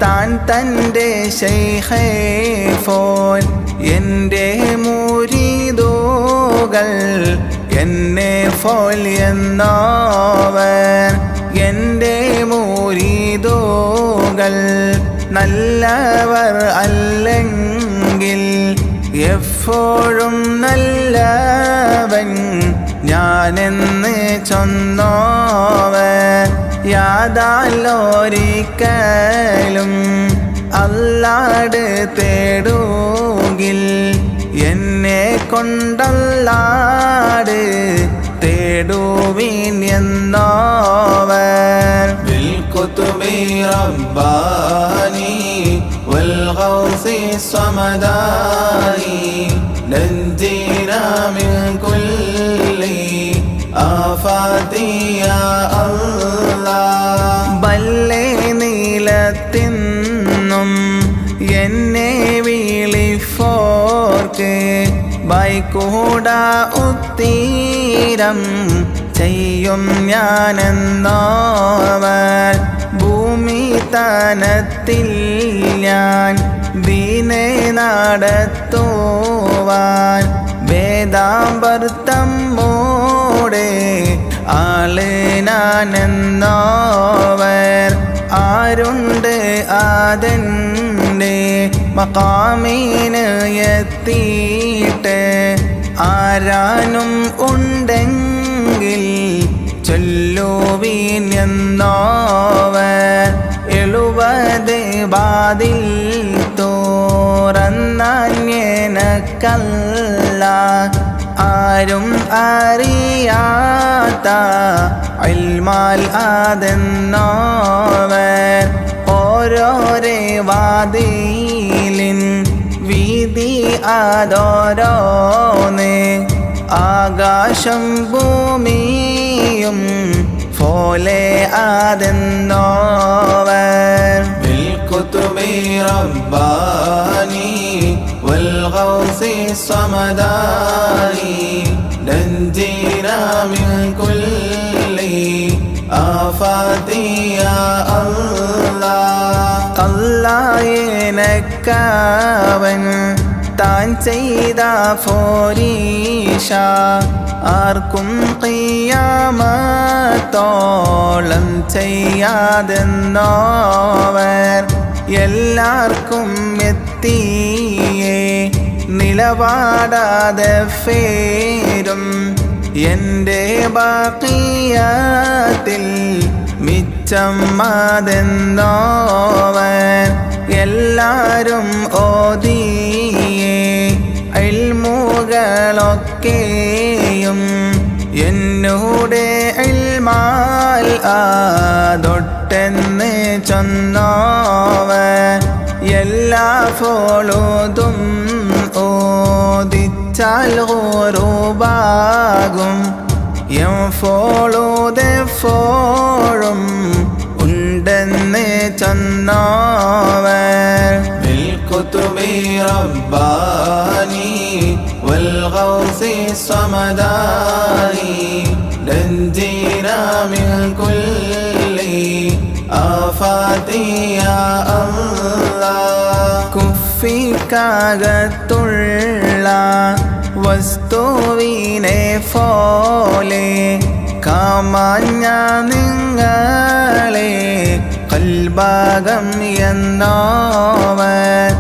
താൻ തൻ്റെ ശൈഖേ ഫോൻ എൻ്റെ മുരീദുകൾ എന്നെ ഫോൽ എന്നോവർ എൻ്റെ മുരീദുകൾ നല്ലവർ അല്ലെങ്കിൽ എപ്പോഴും നല്ലവൻ ഞാനെന്ന് ചൊന്നോവർ യാതാലൊരിക്കലും അല്ലാട് തേടുകിൽ എന്നെ കൊണ്ടല്ലാട് തേടുവിൻ എന്നോവർ ബിൽകുതുബി റബ്ബാനി വൽഗൗസി സമദാനി നഞ്ജീനാ മിൻ കുല്ലി ആഫാതി യാ അല്ലാഹ് ബല്ലേ നീലത്തിന്നും എന്നെ വിളിപ്പോർക്ക് ബൈക്കൂട ഉത്തീരം ചെയ്യും ഞാനെന്നോവർ ഭൂമി തനത്തിൽ ഞാൻ ദീനെ നടത്തുവാൻ വേദാമ്പർത്തം മൂടെ ആള് ഞാനെന്നോവർ ആരുണ്ട് ആദൻ്റെ മഖാമിന് എത്തിയിട്ട് ആരാനും ഉണ്ടെങ്കിൽ ചൊല്ലുവീൻ എന്നോവർ 70 വാതിൽ തുറന്നേനക്കല്ല ആരും അറിയാത്ത ഇൽമാൽ അതെന്നോവർ ഓരോരേ വാതിലിൻ വീതി അതോരോന്ന് ആകാശം ഭൂമിയും പോലെ അതെന്നോവർ ബിൽകുതുബി റബ്ബാനി വൽഗൗസി സമദാനി നഞ്ജീനാ മിൻ കുല്ലി ആഫാതി യാ അല്ലാഹ് അല്ലാഹ് താൻ ചെയ്ത ഫോരീഷ ആർക്കും ഖിയാമത്തോളം ചെയ്യാതെന്നോവർ എല്ലാവർക്കും എത്തിയേ നിലപാടാതെ ഫേരും എൻ്റെ ബാക്കിയാത്തിൽ മിച്ച മിച്ചമ്മതെന്നോവൻ എല്ലാരും ഓതിയേ ഇൽമുകളൊക്കെയും എന്നൂടെ ഇൽമാൽ ആതൊട്ടെന്ന് ചൊന്നോവൻ എല്ലാ ഫോളുതും ഓദിച്ചാൽ ഗുറൂബാകും എപ്പോഴും ഉണ്ടെന്ന് ചൊന്നോവൻ ബിൽകുതുബി റബ്ബാനി വൽഗൗസി സമദാനി നഞ്ജീനാ മിൻ കുല്ലി ആഫാതി യാ അല്ലാഹ് കുഫിക്കകത്തുള്ള വസ്തുവിനെ പോലെ കാമാഞ്ഞ നിങ്ങളെ കൽഭാഗം എന്നോവൻ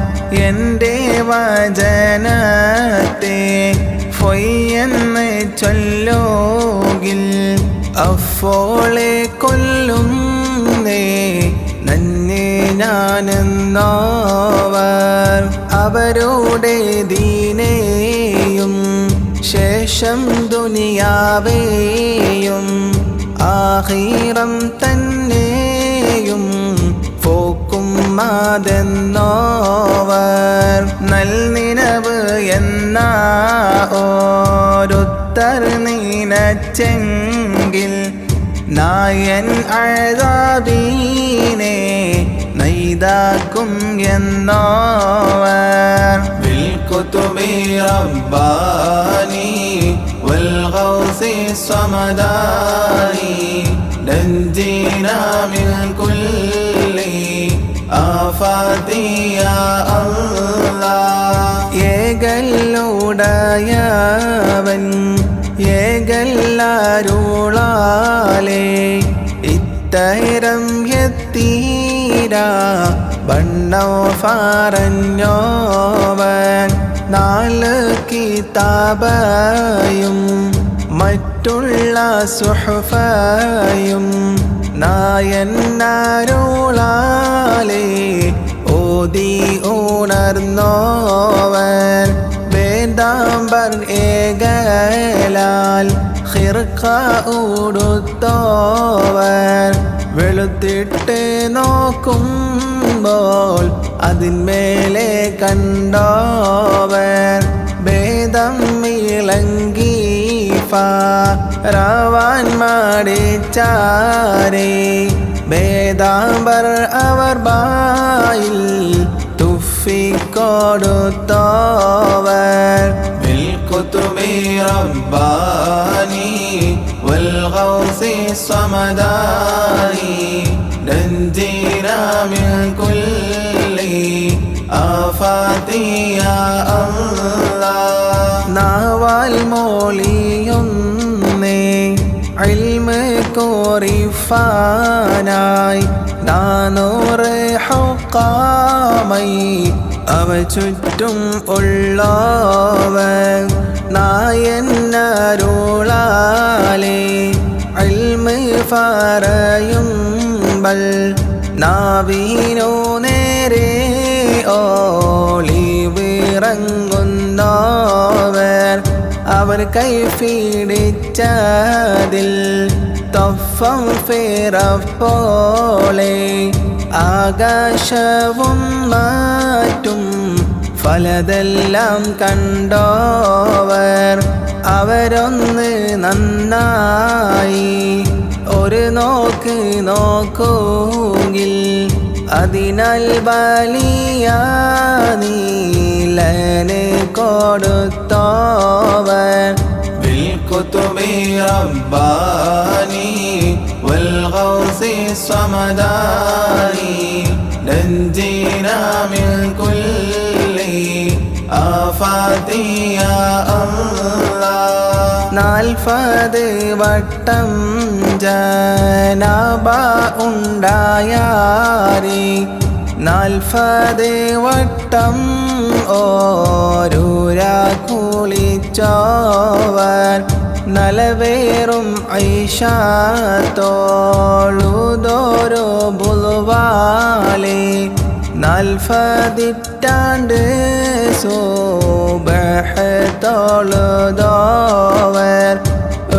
എൻ്റെ വചനത്തെ ഫൊയ്യെന്ന് ചൊല്ലുകിൽ അഫോളെ കൊല്ലുന്നേ നന്നെ ഞാനെന്നോവർ അവരുടെ ദീനേയും ശേഷം ദുനിയാവേയും ആഖിറം തന്നെയും പോക്കും അതെന്നോവർ നൽനിനവ് എന്ന ഓരുത്തർ നീനച്ചെങ്കിൽ നായൻ അഴാബീനെ നൈതാക്കും എന്നോവർ ബിൽകുതുബി റബ്ബാനി വൽഗൗസി സമദാനി നഞ്ജീനാ മിൻ കുല്ലി ആഫാതി യാ അല്ലാഹ് ഏകല്ലുടയവൻ ഏകല്ലാരുളാലേ ഇത്തരം എത്തീരാ ബണ്ണോ ഫാറഞ്ഞോവൻ 4 കിതാബയും മറ്റുള്ള സുഹഫയും നായന്നാരുളാലേ ഓതി ഉണർന്നോവൻ വേദാംബർ ഏകലാൽ ഖിർഖ ഉടുത്തോവർ വെളുത്തിട്ട് നോക്കുമ്പോൾ അതിന്മേലെ കണ്ടോവർ ഭേദം ഇളങ്കി ഫാറവാൻ മാടിച്ചാരേ ഭേദാംബർ അവർ ബായിൽ തുഫിക്കൊടുത്തോവർ ബിൽകുതുബി റബ്ബാനി വൽഗൗസി സമദാനി നഞ്ജീനാ മിൻ കുല്ലി ആഫാതി യാ അല്ലാഹ് നാവാൽ മോളിയൊന്നേ ഇൽമ് കോറിഫാനായി 400 ഹുക്കാമൈ അവ ചുറ്റും ഉള്ളവൻ നായന്നരുളാലേ ഇൽമ് പറയുമ്പൽ നാവീനോ നേരെ ഓളിവിറങ്ങുന്നവർ അവർ കൈപിടിച്ചതിൽ തൊഫം ഫിറപ്പോളെ ആകാശവും മാറ്റും ഫലതെല്ലാം കണ്ടോവർ അവരൊന്ന് നന്നായി ഒരു നോക്ക് നോക്കുകിൽ അതിനാൽ വലിയ നീലന് കൊടുത്തോവർ ബിൽകുതുബി റബ്ബാനി വൽഗൗസി സമദാനി നഞ്ജീനാ മിൻ കുല്ലി ആഫാതി യാ അല്ലാഹ് 40 വട്ടം ജനാബ ഉണ്ടായാരി 40 വട്ടം ഓരൂരാ കുളിച്ചോവർ നലവേറും ഐഷാത്തോളുതോരോ ബുൽവാലേ 40 സുബ്ഹ് തൊഴുതോവർ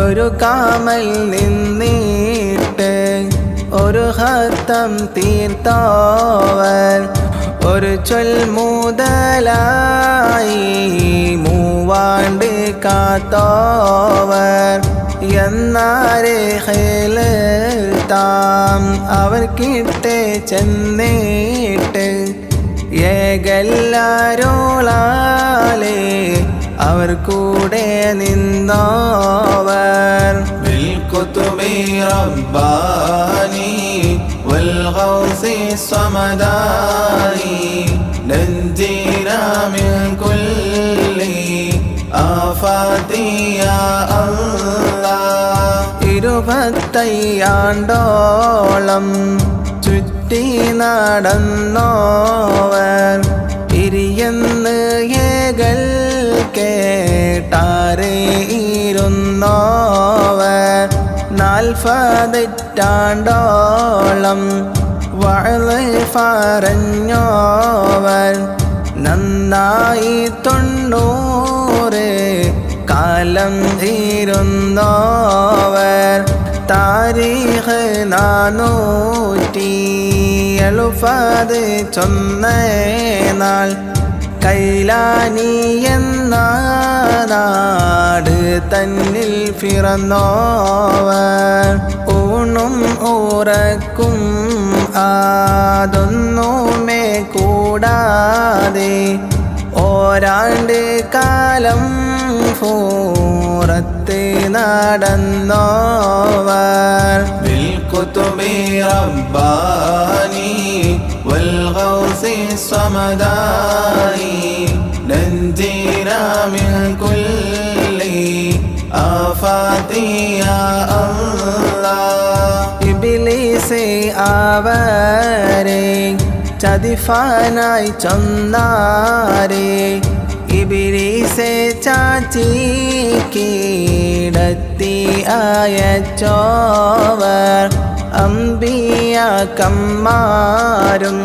ഒരു കാമൽ നിന്നിട്ട് ഒരു ഖത്തം തീർത്തോവർ ഒരു ചൊൽ മുതലായി 3 കാത്തോവർ എന്നാരെ താം അവർക്കിട്ട് ചെന്നിട്ട് ഏകല്ലാരോളാലേ അവർ കൂടെ നിന്നോവർ ബിൽകുതുബി റബ്ബാനി വൽഗൗസി സമദാനി നഞ്ജിനാ മിൻ കുല്ലി ആഫാതി യാ അല്ലാഹ് 25 ചുറ്റി നടന്നോവർ ഇരിയെന്ന് ഏകൽ കേട്ടാരേ ഇരുന്നോവർ 40 വഅള് പറഞ്ഞോവർ നന്നായി 90 കാലം ഇരുന്നോവർ താരീഖ് 470 ചൊന്നേനാൾ കൈലാനി എന്ന നാട് തന്നിൽ പിറന്നോവർ ഊണും ഉറക്കും അതൊന്നുമേ കൂടാതെ ഓരാണ്ട് കാലം പൂറത്ത് നടന്നോവർ ബിൽകുതുബി റബ്ബാനി വൽഗൗസി സമദാനി നഞ്ജിനാ മിൻ കുല്ലി ആഫാതി യാ അല്ലാഹ് ഇബ്ലീസ് അവരെ ചതിഫാനായി ചൊന്നാരേ ഇബ്ലീസെ ചാച്ചി കീടത്തി അയച്ചോവർ അംബിയാക്കന്മാരും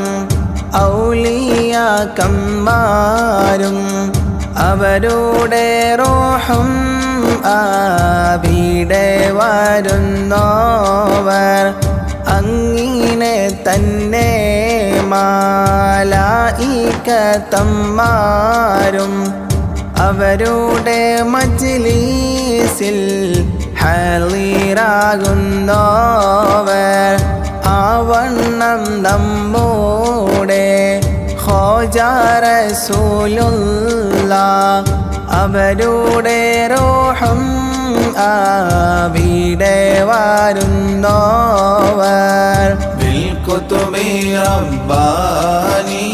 ഔലിയാക്കന്മാരും അവരുടെ റൂഹും അവിടെ വരുന്നോവർ അങ്ങിനെ തന്നെ മാലായികത്തന്മാരും അവരുടെ മജ്ലിസിൽ ഹാളിറാകുന്നോവർ ആവണ്ണം നമ്മുടെ ഖോജാ റസൂലുള്ളാഹ് അവരുടെ റൂഹും അവിടെ വരുന്നോവർ ബിൽകുതുബി റബ്ബാനി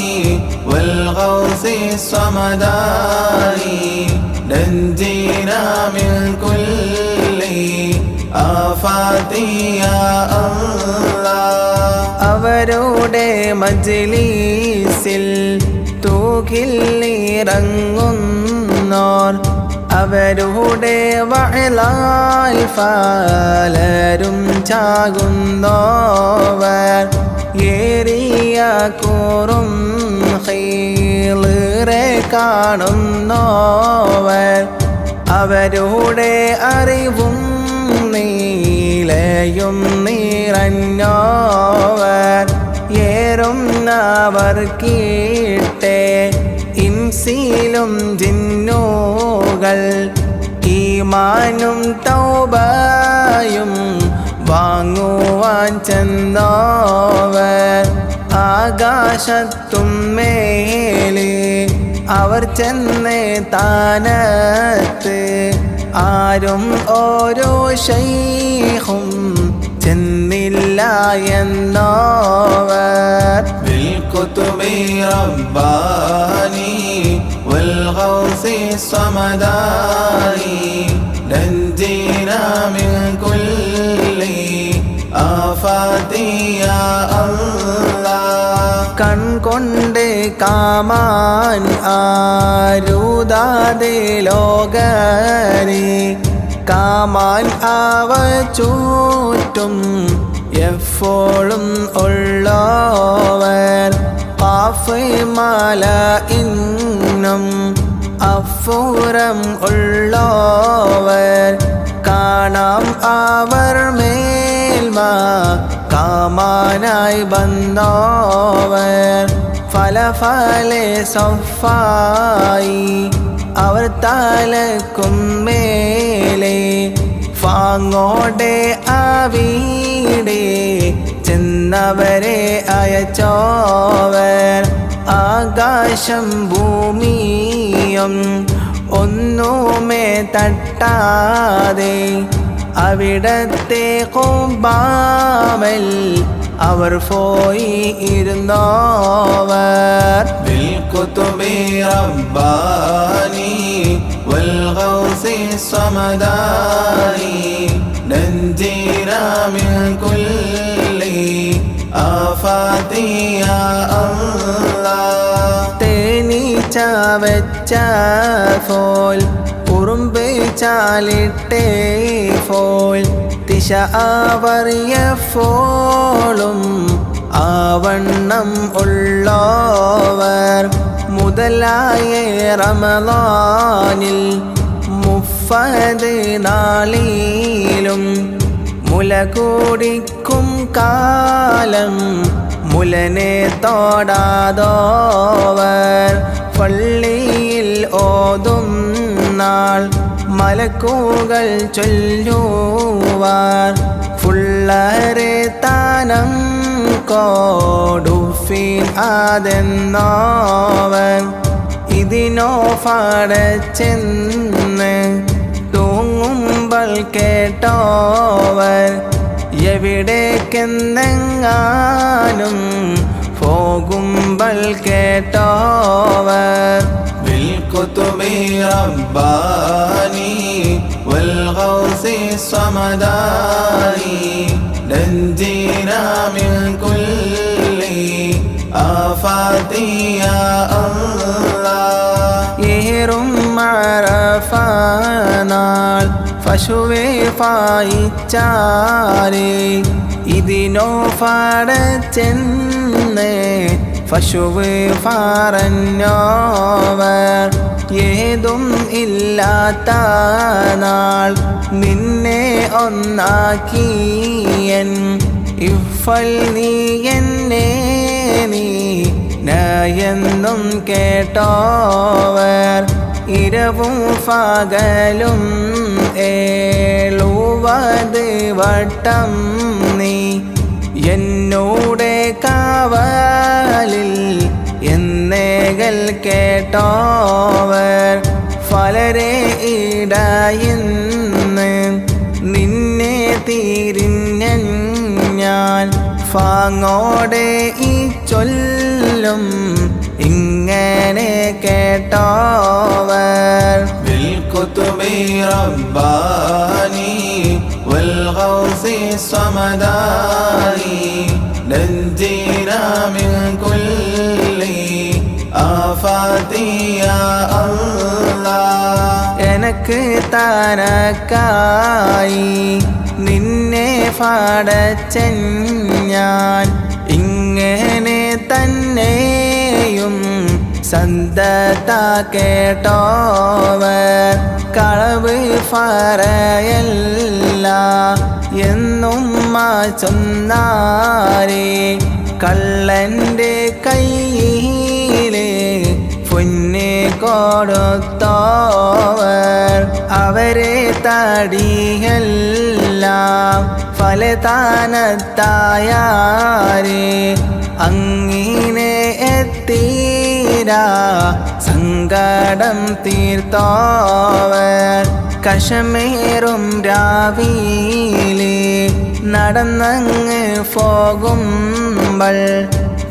വൽഗൗസി സമദാനി നഞ്ജിനാ മിൻ കുല്ലി ആഫാതി യാ അല്ലാഹ് അവരുടെ മജ്ലിസിൽ തൂകിലിറങ്ങുന്നോർ അവരുടെ വഅലാൽ ഫലരും ചാകുന്നോവർ ഏറിയ കൂറും ഖൈലറെ കാണുന്നോവർ അവരുടെ അറിവും നീലയും നിറഞ്ഞോവർ ഏറുന്നവർ കീട്ടെ ഇൻസിലും ജിന്നുകൾ ഈമാനും തൗബയും വാങ്ങുവാൻ ചെന്നോവർ ആകാശത്തും മേലെ അവർ ചെന്ന് താനത്ത് ആരും ഓരോ ശൈഖും ചെന്നില്ല എന്നോവർ ബിൽകുതുബി റബ്ബാനി വൽഗൗസി സമദാനി നഞ്ജിനാ മിൻ കുല്ലി ആഫാതി യാ അല്ലാഹ് കൺകൊണ്ട് കാമാൻ ആരുതാതെ ലോകരെ കാമാൻ അവ ചൂറ്റും എപ്പോഴും ഉള്ളവർ ഖാഫ് മല ഇന്നും അഫുറം ഉള്ളവർ കാണാം അവർ മേൽമ കാമാനായി ബന്ധവർ ഫലഫലെ സഫായി അവർ തലക്കും മേലെ ഫാങ്ങോടെ അവിടെ ചെന്നവരെ അയച്ചോവർ ആകാശം ഭൂമിയും ഒന്നുമേ തട്ടാതെ അവിടത്തെ കുബാമൽ അവർ പോയി ഇരുന്നോവർ ബിൽകുതുബി റബ്ബാനി വൽഗൗസി സമദാനി നഞ്ജീനാ മിൻ കുല്ലി ആഫാതി യാ അല്ലാഹ് തേനീച്ച വെച്ച ഫോൽ ഉറുമ്പ് ചാലിട്ടേ ഫോൽ ദിശ ആവറിയപ്പോളും ആവണ്ണം ഉള്ളവർ മുതലായ റമളാനിൽ മുഫ്ഫദ് നാളിലും മുല കുടിക്കും കാലം മുലനെ തോടാതോവർ പള്ളിയിൽ ഓതും നാൾ മലക്കുകൾ ചൊല്ലുവാർ ഫുള്ളരെ താനം കോടുഫീൻ ആതെന്നോവൻ ഇതിനോ ഫടച്ചെന്ന് തൂങ്ങുമ്പോൾ കേട്ടോവർ എവിടേക്കെന്നെങ്ങാനും പോകുമ്പോൾ കേട്ടോവർ ബിൽകുതുബി റബ്ബാനി വൽഗൗസി സമദാനി നഞ്ജീനാ മിൻ കുല്ലി ആഫാതി യാ അല്ലാഹ് ഏറും അറഫനാൾ പശുവേ ഫായിച്ചാരേ ഇതിനോ ഫടച്ചെന്ന് പശുവ് പറഞ്ഞോവർ ഏതും ഇല്ലാത്ത നാൾ നിന്നെ ഒന്നാക്കിയൻ ഇഫൽ നീ എന്നെ നീ നയെന്നും കേട്ടോവർ ഇരവും പകലും 70 വട്ടം നീ എന്നോടെ കാവലിൽ എന്നേകൾ കേട്ടോവർ ഫലരെ ഇടയിന്ന് നിന്നെ തിരിഞ്ഞ ഞാൻ ഫാങ്ങോടെ ഈ ചൊല്ലും ഇങ്ങനെ കേട്ടോവർ ബിൽകുതുബി റബ്ബാനി വൽഗൗസി സമദാനി നഞ്ജീനാ മിൻ കുല്ലി ആഫാതി യാ അല്ലാഹ് എനക്ക് തനക്കായി നിന്നെ ഫടച്ചൻ ഞാൻ ഇങ്ങനെ തന്നെയും സന്തത കേട്ടോവർ കളവ് പറയല്ല എന്നും ചൊന്നാരേ കള്ളൻ്റെ കയ്യിലെ പൊന്നെ കൊടുത്തോവർ അവരെ തടിയെല്ലാം ഫലതാനത്തായാരേ അങ്ങിനെ എത്തീരാ സങ്കടം തീർത്തോവർ കശമേറും രാവിലെ നടന്നങ്ങ് പോകുമ്പോൾ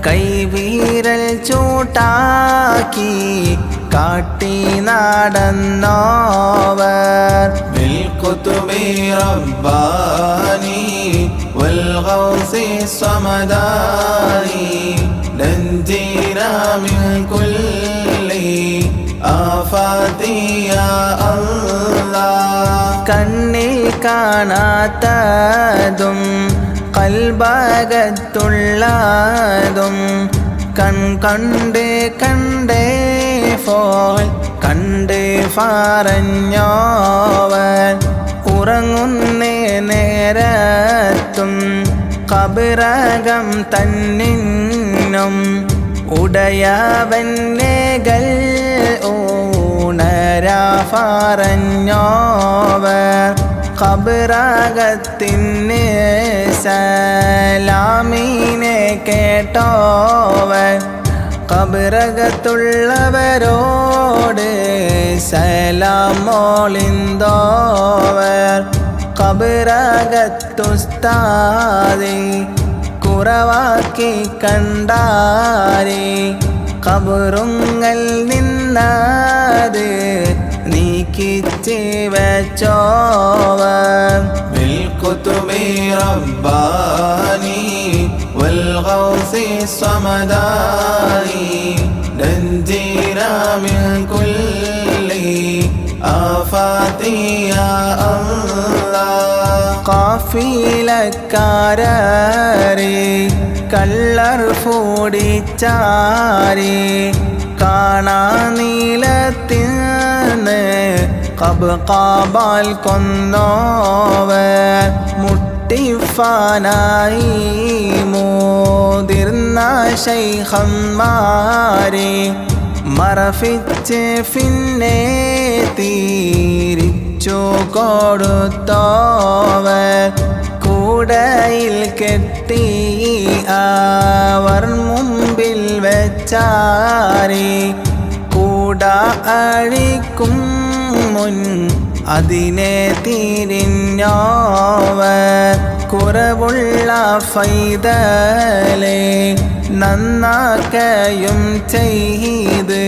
കൈവീരൽ ചൂട്ടാക്കി കാട്ടി നടന്നോവർ ബിൽകുതുബി റബ്ബാനി വൽഗൗസി സമദാനി നഞ്ജീനാ മിൻ കുല്ലി ആഫാതി യാ അല്ലാഹ് കണ്ണിൽ കാണാത്തതും കൽബകത്തുള്ളതും കണ്ട് കണ്ടേ ഫോൽ കണ്ട് പറഞ്ഞോവൻ ഉറങ്ങുന്നേ നേരത്തും കബറകം തന്നിന്നും ഉടയവന്നേകൾ ഊണരാ പറഞ്ഞോവർ കബറകത്തിന് സലാമിനെ കേട്ടോവർ കബറകത്തുള്ളവരോട് സലാമോളിന്തോവർ കബറകത്തുസ്താദി കുറവാക്കി കണ്ടാരേ കബറുങ്ങൾ നിന്നത് നീക്കിച്ച് വെച്ചോവർ بالكتب رباني والغوث الصمداني ننجينا من كل آفات يا الله കാഫിലക്കാരേ കള്ളർ ഫോടിച്ചാരേ കാണാ നീലത്തിന്ന് കബാൽ കൊന്നോവർ മുട്ടിഫാനായി മോതിർന്ന ശൈഖന്മാരെ മറഫിച്ച് പിന്നെ തീരിച്ചു കൊടുത്തോവർ കൂടയിൽ കെട്ടി അവർ മുമ്പിൽ വെച്ചാരേ കൂട അഴിക്കും മുൻ അതിനെ തിരിഞ്ഞോവർ കുറവുള്ള ഫൈതലെ നന്നാക്കയും ചെയ്ത്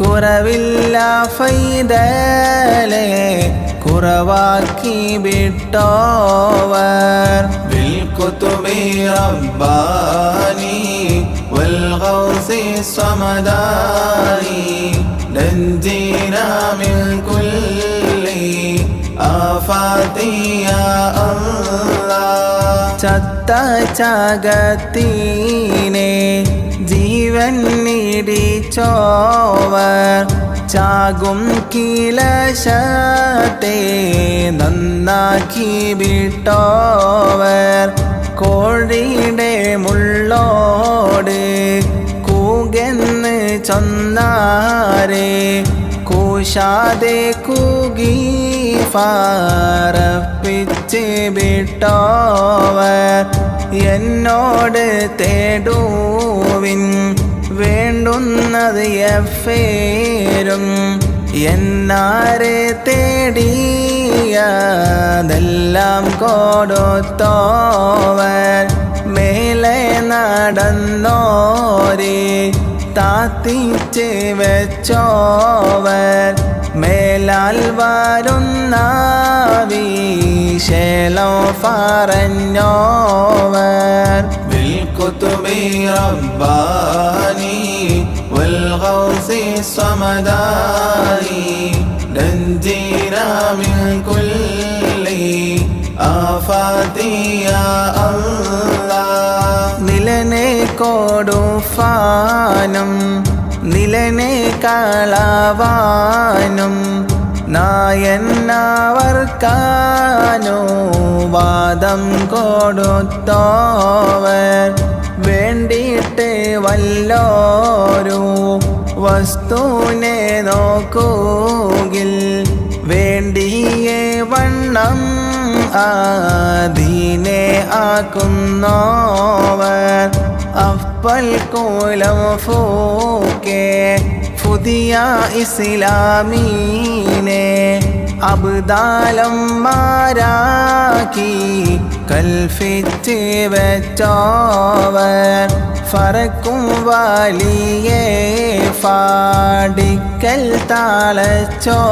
കുറവില്ല ഫൈതലെ കുറവാക്കി വിട്ടോവർ بالكتب رباني والغوث الصمداني ننجينا من كل آفات يا الله ചത്ത ചാകത്തീനെ ജീവൻ നീടിച്ചോവർ ചാകും കിലശത്തെ നന്നാക്കി വിട്ടോവർ കോഴിയുടെ മുള്ളോട് കൂകെന്ന് ചൊന്നാരേ കൂശാതെ കൂകി ഫാറപ്പിച്ച് വിട്ടോവർ എന്നോട് തേടുവിൻ വേണ്ടുന്നത് എഫേരും എന്നാരെ തേടിയതെല്ലാം കൊടുത്തോവർ മേലെ നടന്നോരേ താത്തിച്ച് വെച്ചോവർ മേലാൽ വരുന്ന വിശേലം പറഞ്ഞോവർ بالكتب رباني والغوث الصمداني ننجينا من كل آفات يا الله നിലനെ കൊടുഫാനും നിലനെ കളവാനും നായന്നവർക്കാനോ വാദം കൊടുത്തോവർ വേണ്ടിയിട്ട് വല്ലോരു വസ്തുവിനെ നോക്കുകിൽ വേണ്ടിയേ വണ്ണം ആദീനെ ആക്കുന്നോവർ അഫ്പൽ കോലം ഫൂക്കെ പുതിയ ഇസ്ലാമീനെ അബ്ദാലം മാരാക്കി കൽഫിച്ച് വെച്ചോവർ ഫറക്കും വലിയേ ഫാടിക്കൽ താളച്ചോവർ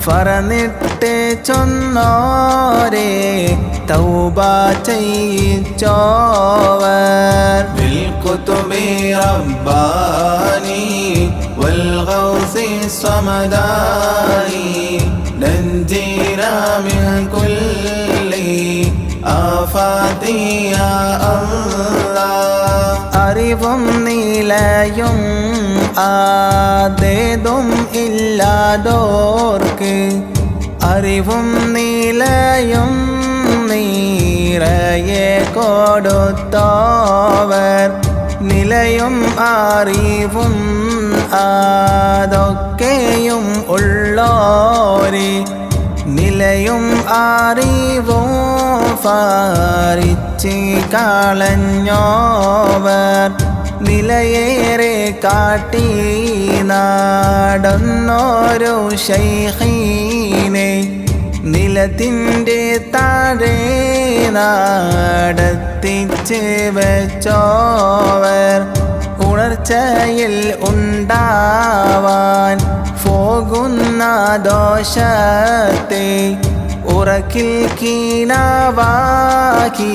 ഫറന്നിട്ട് ചൊന്നോരേ തൗബ ചെയ്യിച്ചോവർ بالكتب رباني والغوث الصمداني من كل آفات يا الله അറിവും നിലയും ആദേതും ഇല്ലാതോർക്ക് അറിവും നിലയും നീറയെ കൊടുത്തോവർ നിലയും അറിവും അതൊക്കെയും ഉള്ളോരെ നിലയും അറിവും ഫാരിച്ച് കളഞ്ഞോവർ നിലയേറെ കാട്ടി നടന്നോരോ ശൈഖീനെ നിലത്തിൻ്റെ താഴെ നടത്തിച്ച് വെച്ചോവർ ഉണർച്ചയിൽ ഉണ്ടാവാൻ പോകുന്ന ദോഷത്തെ ഉറക്കിൽ കീനാവാക്കി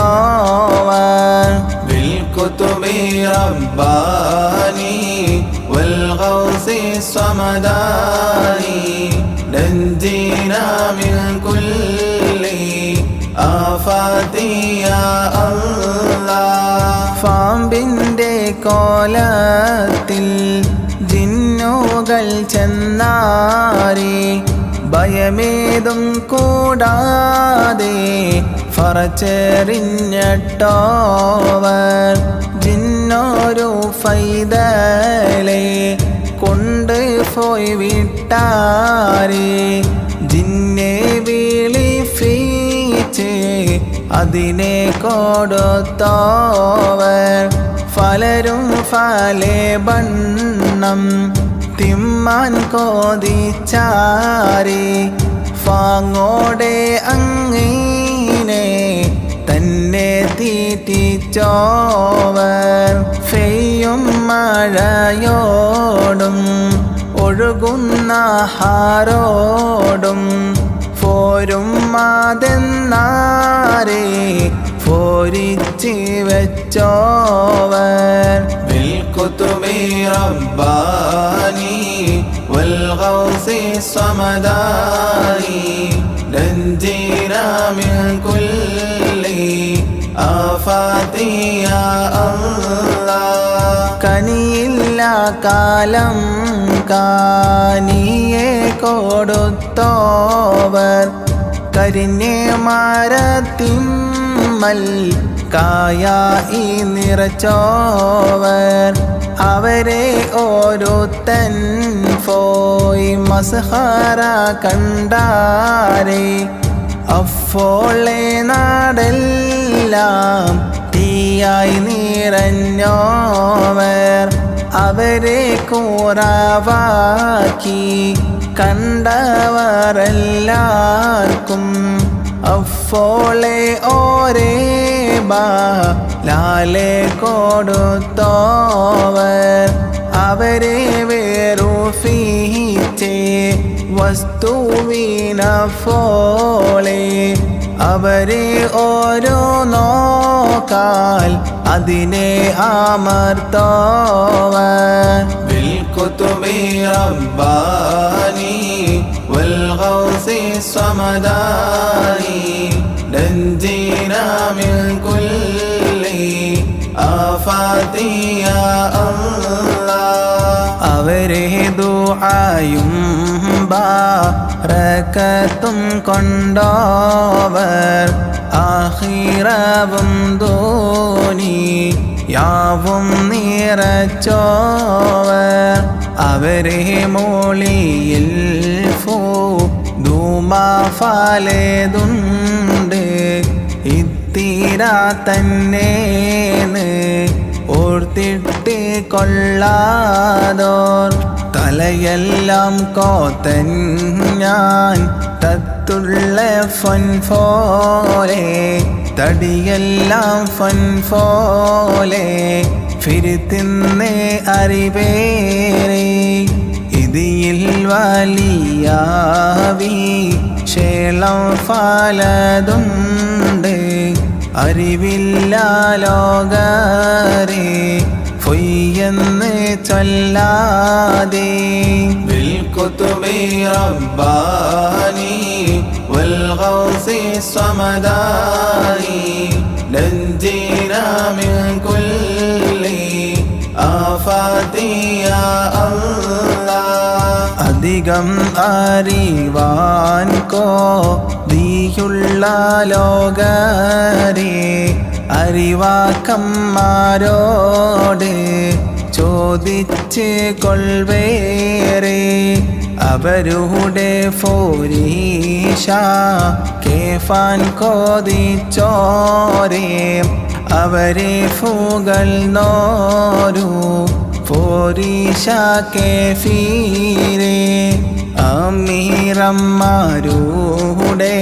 കാട്ടിക്കളഞ്ഞോവർ بالكتب رباني والغوث الصمداني نجينا من كل آفات يا الله പാമ്പിൻ്റെ കോലത്തിൽ ജിന്നുകൾ ചെന്നാരെ ഭയമേതും കൂടാതെ ഫറച്ചെറിഞ്ഞിട്ടോവർ ജിന്നൊരു ഫൈതലെ കൊണ്ട് പോയി വിട്ടാരെ ജിന്നെ വിളിപ്പിച്ച് അതിനെ കൊടുത്തോവർ ഫലരും ഫലേ ബണ്ണം തിമ്മാൻ കോതിച്ചാരി ഫാങ്ങോടെ അങ്ങീനെ തന്നെ തീറ്റിച്ചോവർ ഫെയ്യും മഴയോടും ഒഴുകുന്ന ഹാരോടും പോരും മാതെന്നാരെ പോരിച്ച് വെച്ചോവർ بالكتب رباني والغوث الصمداني نجينا من كل آفات يا الله കനിയില്ല കാലം കാനിയെ കൊടുത്തോവർ കരിഞ്ഞേ മരത്തിമ്മൽ കായായി നിറച്ചോവർ അവരെ ഓരോത്തൻ പോയി മസ്ഹറ കണ്ടാരെ അപ്പോളെ നാടെല്ലാം തീയായി നിറഞ്ഞോവർ അവരെ കൂറാവാക്കി കണ്ടവരെല്ലാവർക്കും അപ്പോളെ ഓരേ ലാലെ കൊടുത്തോവർ അവരെ വേറുഫീച്ചേ വസ്തുവിന പോലെ അവരെ ഓരോ നോക്കാൽ അതിനെ അമർത്തോവർ بالكتب رباني والغوث الصمداني نجينا من كل آفات يا الله അവരെ ദുആയും ബറകത്തും കൊണ്ടോവർ ആഖിറവും ദുനിയാവും നിറച്ചോവർ അവരെ മോളിയിൽ ധൂമഫലതുണ്ട് ഇത്തിര തന്നേന്ന് ഓർത്തിട്ട് കൊള്ളാതോർ തലയെല്ലാം കോത്തൻ ഞാൻ തത്തുള്ള ഫൻ പോലെ തടിയെല്ലാം ഫൻ പോലെ ഫിരിത്തിന്നെ അറിവേറെ ഇതിൽ വലിയാവി ശേളം ഫലതുണ്ട് അറിവില്ല ലോകരെ പൊയ്യെന്ന് ചൊല്ലാതെ بالكتب رباني والغوث الصمداني نجينا من كل آفات يا الله അധികം അറിവാൻ കൊതിയുള്ള ലോകരെ അറിവാക്കന്മാരോട് ചോദിച്ച് കൊൾവേറെ അവരുടെ ഫോരീഷ കേഫാൻ കോതിച്ചോരേ അവരെ ഫുകൾ നോരു ഫോരീഷ കേഫീരേ അമീറന്മാരുടെ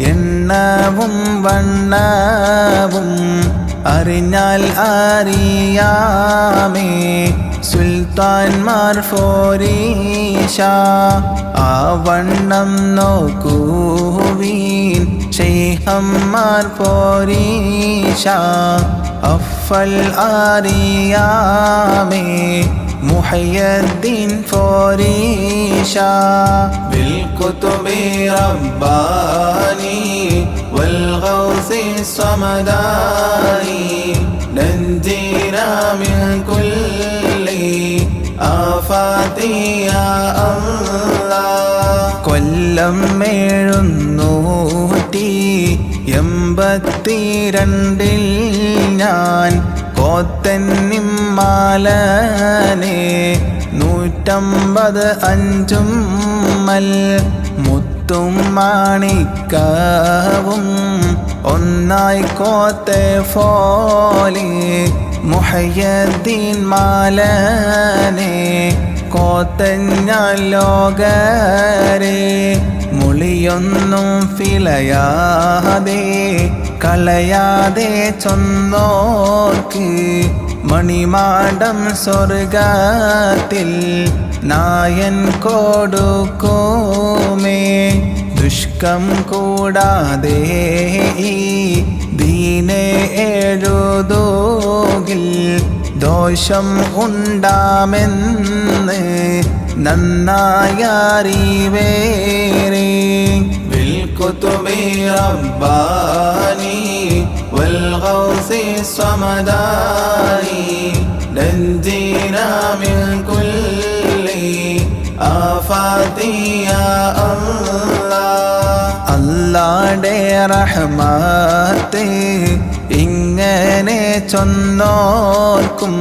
എണ്ണവും വണ്ണവും അറിഞ്ഞാൽ അറിയാമേ സുൽത്താൻമാർ ഫോരീഷ ആ വണ്ണം നോക്കുവീൻ ശൈഖന്മാർ ഫോരീഷ അഫൽ അറിയാമേ മുഹയ്യദ്ദീൻ ഫോരീഷ بالكتب رباني والغوث الصمداني نجينا من كل آفات يا الله കൊല്ലം 782 ഞാൻ കോത്തന്നിമാലനെ 150 അഞ്ചുമ്മൽ മുത്തും മാണിക്കവും ഒന്നായി കോത്തെ ഫോലെ മുഹയ്യദ്ദീൻ മാലനെ കോത്തഞ്ഞാൽ ലോകരെ മുളിയൊന്നും ഫിലയാതെ കളയാതെ ചൊന്നോർക്ക് മണിമാടം സ്വർഗത്തിൽ നായൻ കൊടുക്കുമേ ദുഷ്കം കൂടാതെ ഈ ദീനെ എഴുതോകിൽ ദോഷം ഉണ്ടാമെന്ന് നന്നായറിവേറെ بالكتب رباني والغوث الصمداني نجينا من كل آفات يا الله അല്ലാഹുടെ റഹ്മത്ത് ഇങ്ങനെ ചൊന്നോർക്കും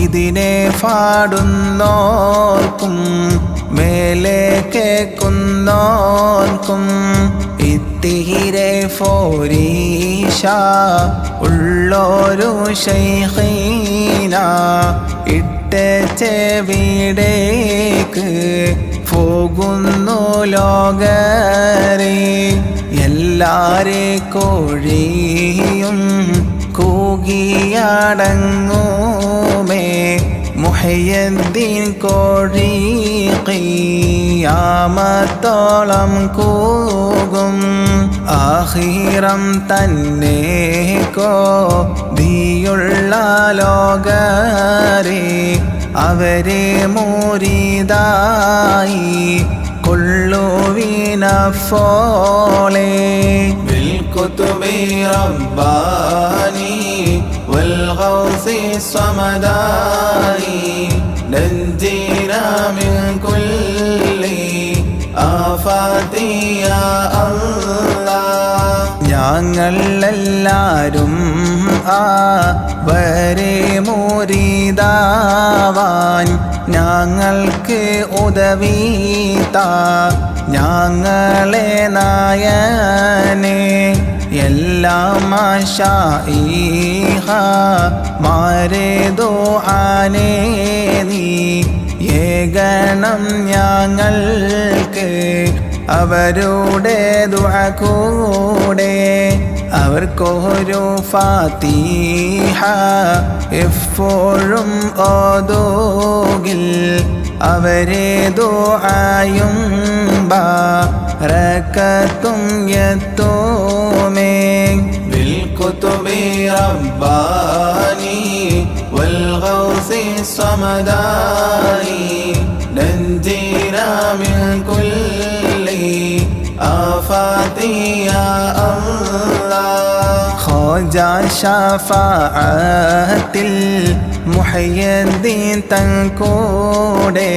ഇതിനെ പാടുന്നോർക്കും മേലെ കേൾക്കുന്നോർക്കും ഇത്തിരെ ഫോരീഷ ഉള്ളൊരു ശൈഖീന ഇട്ട ചെവിടേക്ക് പോകുന്നു ലോകരെ എല്ലാരെ കോഴിയും കൂകിയടങ്ങുമേ മുഹയ്യദ്ദീൻ കോഴി ഖിയാമത്തോളം കൂകും ആഖിറം തന്നെ കോതിയുള്ള ലോകരെ അവരെ മുരീദായി കൊള്ളുവിനഫോളെ بالكتب رباني والغوث الصمداني نجينا من كل آفات يا الله ഞങ്ങൾ എല്ലാരും അവരെ മുരീദാവാൻ ഞങ്ങൾക്ക് ഉദവീത ഞങ്ങളെ നായനെ എല്ലാം മാരെ ദുആനെ നീ ഏകണം ഞങ്ങൾക്ക് അവരുടെ ദുആ കൂടെ അവർക്കൊരു ഫാത്തിഹ എപ്പോഴും ഓതുകിൽ അവരെ ദുആയും ബറകത്തും എത്തുമേ بالكتب رباني والغوث والغوث الصمداني نجينا من كل آفات يا الله ഖോജാ ശഫാഅത്തിൽ മുഹയ്യദ്ദീൻ തൻ കൂടെ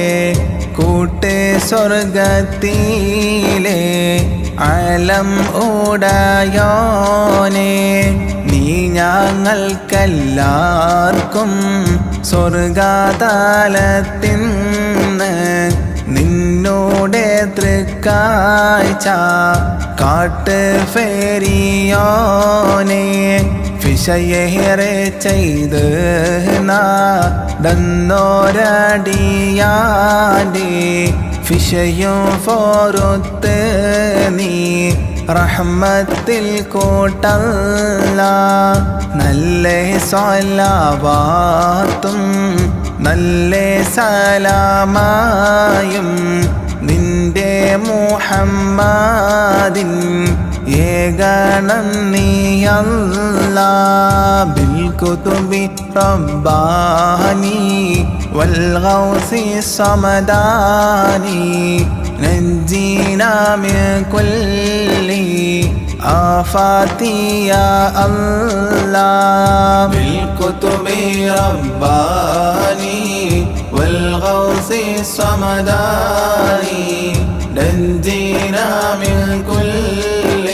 കൂട്ട് സ്വർഗത്തിലെ അലം ഉടയോനെ നീ ഞങ്ങൾക്കെല്ലാവർക്കും സ്വർഗതലത്തിന്ന് നിന്നോടെ തൃക്കാഴ്ച കാട്ട് ഫേരിയോനെ ഫിഷയേറെ ചെയ്ത് നടന്നോരടിയാൻ്റെ ഫിഷയും ഫോറുത്ത് നീ റഹ്മത്തിൽ കൂട്ടല്ല നല്ല സ്വലാവാത്തും നല്ല സലാമായും നിന്റെ മുഹമ്മദിൻ ഏകണം നീയല്ലാ ബിൽ കുതുബി റബ്ബാനി വൽ ഗൗസി സമദാനി നജ്ജിനാ മിൻ കുല്ലി ആഫാതി യാ അല്ലാഹ് بالكتب رباني والغوث الصمداني نجينا من كل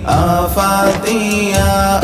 آفات يا